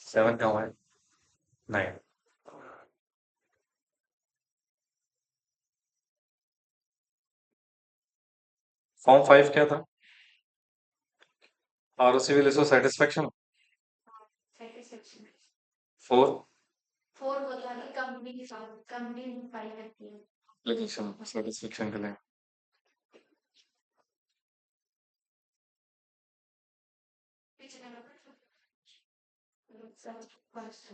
7 का हुआ है? 9। फॉर्म 5 क्या था? ROC will issue satisfaction. Four four होता है कंपनी के साथ कंपनी फाइल करती है। एप्लीकेशन सेटिस्फेक्शन के लिए। पिछले नंबर फर्स्ट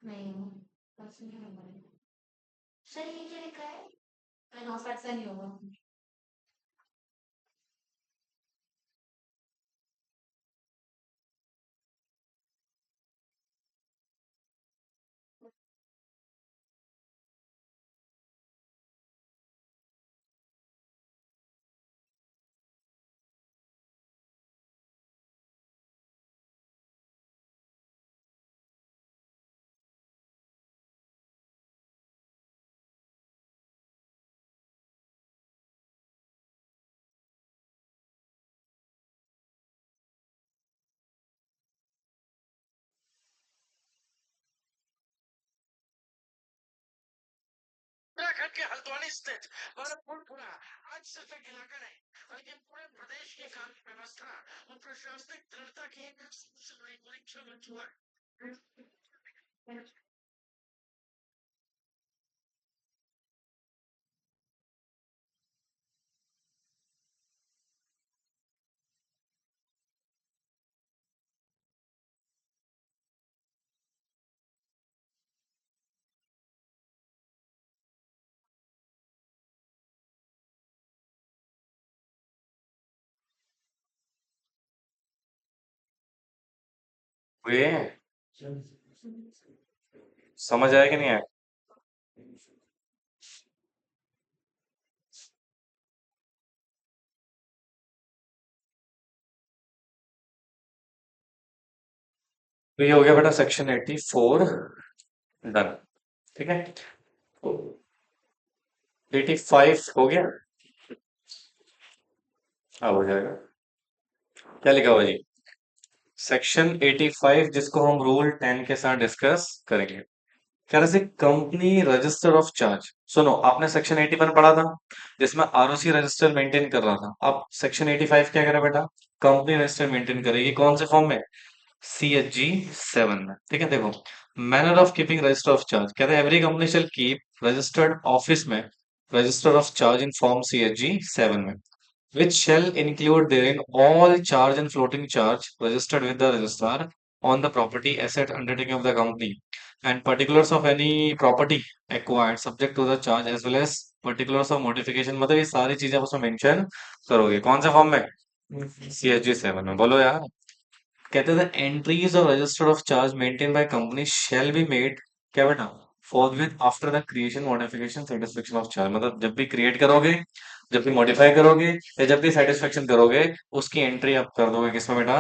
नहीं फर्स्ट नहीं होगा सही नीचे लिखा है नो फर्स्ट नहीं होगा। उत्तराखंड के हल्द्वानी स्थित भरतपुर आज सिर्फ एक इलाका नहीं बल्कि पूरे प्रदेश की कानून व्यवस्था और प्रशासनिक दृढ़ता की एक सबसे बड़ी परीक्षा बन चुका है। वे समझ आया कि नहीं आया? तो ये हो गया बेटा सेक्शन 84 डन। ठीक है, 85 हो गया। अब हो जाएगा। क्या लिखा हुआ जी? सेक्शन 85 जिसको हम रूल 10 के साथ डिस्कस करेंगे। कह रहे थे कंपनी रजिस्टर ऑफ चार्ज। सुनो, आपने सेक्शन 81 पढ़ा था जिसमें आरओसी रजिस्टर मेंटेन कर रहा था। अब सेक्शन 85 क्या करें बेटा? कंपनी रजिस्टर मेंटेन करेगी। कौन से फॉर्म में? CHG 7 में। ठीक है, देखो manner of keeping register of charge. कहते हैं every company shall keep registered office में register of charge in form CHG 7 में, which shall include therein all charge and floating charge registered with the registrar on the property asset undertaking of the company, and particulars of any property acquired subject to the charge as well as particulars of modification। मतलब ये सारी चीजें आप उसमें mention करोगे। कौन से form में? CHG 7 में। बोलो यार। कहते थे एंट्रीज और register of charge maintain by company shall be made, क्या बेटा, forthwith after the creation modification satisfaction of charge. मतलब जब भी क्रिएट करोगे, जब भी मॉडिफाई करोगे या जब भी सेटिस्फेक्शन करोगे, उसकी एंट्री आप कर दोगे किसमें बेटा?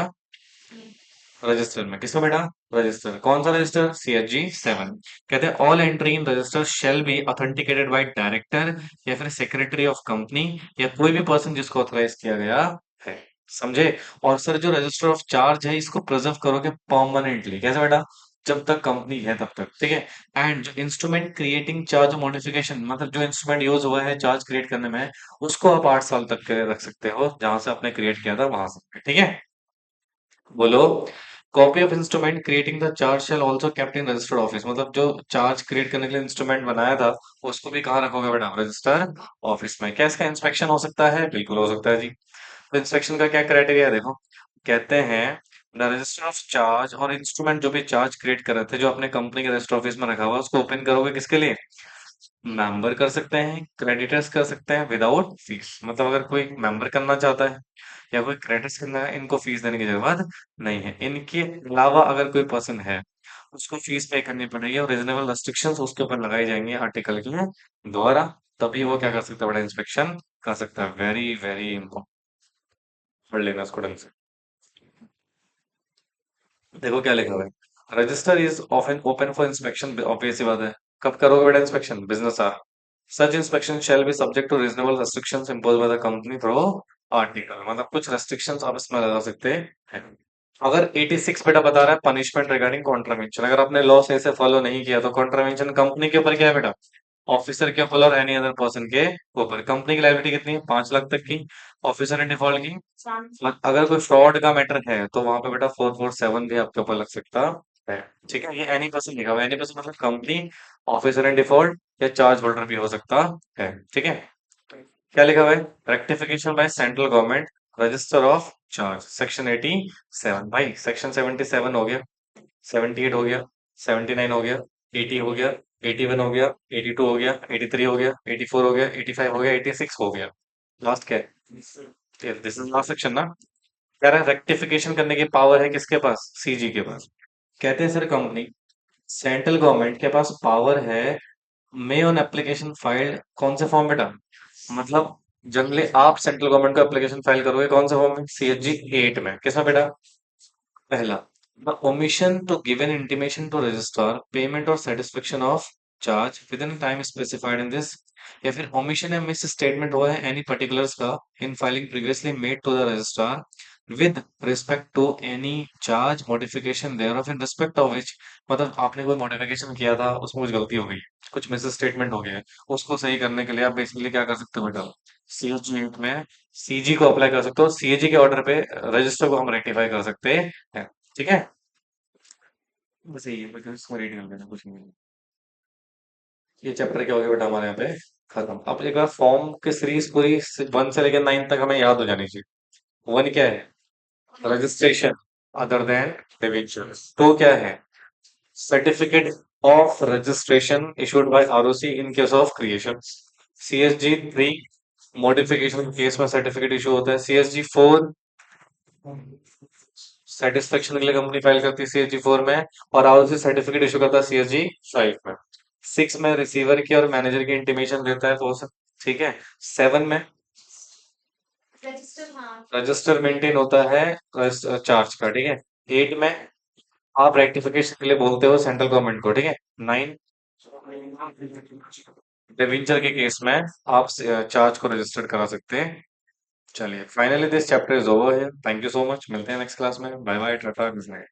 रजिस्टर में। किसमें बेटा? रजिस्टर। कौन सा रजिस्टर? CHG 7। कहते हैं all entry in register shall be authenticated by director या फिर सेक्रेटरी ऑफ कंपनी या कोई भी पर्सन जिसको ऑथराइज किया गया है। समझे? और सर जो रजिस्टर ऑफ चार्ज है इसको प्रिजर्व करोगे परमानेंटली। कैसे बेटा? जब तक कंपनी है तब तक। ठीक है। एंड जो इंस्ट्रूमेंट क्रिएटिंग चार्ज मॉडिफिकेशन, मतलब जो इंस्ट्रूमेंट यूज हुआ है चार्ज क्रिएट करने में, उसको आप 8 साल तक के लिए रख सकते हो, जहां से आपने क्रिएट किया था वहां से। ठीक है, बोलो। Copy of instrument creating the charge shall also kept in registered office. मतलब जो चार्ज क्रिएट करने के लिए इंस्ट्रूमेंट बनाया था उसको भी कहाँ रखोगे बेटा? रजिस्टर ऑफिस में। क्या इसका इंस्पेक्शन हो सकता है? बिल्कुल हो सकता है जी। तो इंस्पेक्शन का क्या क्राइटेरिया है देखो। कहते हैं द रजिस्टर ऑफ चार्ज और इंस्ट्रूमेंट जो भी चार्ज क्रिएट कर रहे थे जो अपने कंपनी के रजिस्टर ऑफिस में रखा हुआ है, उसको ओपन करोगे किसके लिए? मेंबर कर सकते हैं, क्रेडिटर्स कर सकते हैं विदाउट फीस। मतलब अगर कोई मेंबर करना चाहता है या कोई क्रेडिटर्स करना है, इनको फीस देने की जरूरत नहीं है। इनके अलावा अगर कोई पर्सन है उसको फीस पे करनी पड़ेगी और रीजनेबल रेस्ट्रिक्शंस उसके ऊपर लगाई जाएंगी आर्टिकल के द्वारा। तभी वो क्या कर सकता है? बड़ा इंस्पेक्शन कर सकता है। वेरी वेरी इंपॉर्टेंट, पढ़ लेना इसको ढंग से। देखो क्या लिखा हुआ है। Register is often open for inspection. Obvious सी बात है। कब करोगे बेटा inspection? Business hour. Such inspection shall be subject to reasonable restrictions imposed by the company through article. मतलब कुछ रेस्ट्रिक्शंस आप इसमें लगा सकते हैं। अगर 86 बेटा बता रहा है पनिशमेंट रिगार्डिंग कॉन्ट्रावेंशन, अगर आपने लॉ सही से फॉलो नहीं किया तो कॉन्ट्रावेंशन कंपनी के ऊपर क्या है बेटा? ऑफिसर के ऊपर और एनी अदर पर्सन के ऊपर। कंपनी की लायबिलिटी कितनी है? 5 लाख तक की। ऑफिसर इन डिफॉल्ट की, अगर कोई फ्रॉड का मैटर है तो वहां पे बेटा 447 भी आपके ऊपर लग सकता है। ठीक है, ये एनी पर्सन लिखा हुआ है। एनी पर्सन मतलब कंपनी, ऑफिसर इन डिफॉल्ट या चार्ज होल्डर भी हो सकता है। ठीक है, क्या लिखा हुआ है? Rectification by central government, register of charge, section 87। भाई सेक्शन 77 हो गया, 78 हो गया, 79 हो गया, 80 हो गया, 81 हो गया, 82 हो गया, 83 हो गया, 84 हो गया, 85 हो गया, 86 हो गया। लास्ट क्या है? दिस इज लास्ट सेक्शन ना। कह रहा है रेक्टिफिकेशन करने की पावर है किसके पास? सीजी के पास। कहते हैं सर कंपनी, सेंट्रल गवर्नमेंट के पास पावर है, मे ऑन एप्लीकेशन फाइल्ड, कौन से फॉर्म बेटा? मतलब जनरली आप सेंट्रल गवर्नमेंट को एप्लीकेशन फाइल करोगे कौन सा फॉर्म में? सीएचजी 8 में। किसमें बेटा? पहला, the omission to give an intimation to registrar payment or satisfaction of charge with in time specified in this, या फिर ओमिशन या मिस स्टेटमेंट हुआ है एनी पर्टिकुलर्स का in filing previously made to the registrar with respect to any charge modification there of in respect of which, मतलब आपने कोई modification किया था, उसमें कुछ गलती हो गई, कुछ मिस स्टेटमेंट हो गया है, उसको सही करने के लिए आप बेसिकली क्या कर सकते हो बेटा? सीएचजी में सीजी को अप्लाई कर सकते हो, सीएजी के ऑर्डर पे रजिस्टर को हम रेक्टिफाई कर सकते हैं। ठीक है, बस यही है, बिकॉज़ इसको रीड कर लेना, कुछ नहीं है। ये चैप्टर क्या हो गया बेटा हमारे यहाँ पे खत्म। अब एक बार फॉर्म की सीरीज पूरी 1 से लेकर 9 तक हमें याद हो जानी चाहिए। 1 क्या है? Registration other than debenture. 2 क्या है? Certificate of registration issued by ROC in case of creation. CSG 3 modification case में सर्टिफिकेट इशू होता है। सीएसजी 4 सेटिस्फेक्शन के लिए कंपनी फाइल करती है सीएसजी 4 में, और आरओसी सर्टिफिकेट इशू करता है सीएसजी 5 में। 6 में रिसीवर की और मैनेजर की इंटीमेशन देता है पर्सन। ठीक है, 7 में रजिस्टर, हाँ। रजिस्टर मेंटेन होता है चार्ज का। ठीक है, 8 में आप रेक्टिफिकेशन के लिए बोलते हो सेंट्रल गवर्नमेंट को। ठीक है, 9 डिवेंचर के केस में आप चार्ज को रजिस्टर्ड करा सकते हैं। चलिए, finally this chapter is over here. Thank you so much, मिलते हैं नेक्स्ट क्लास में। Bye bye, tata, good night.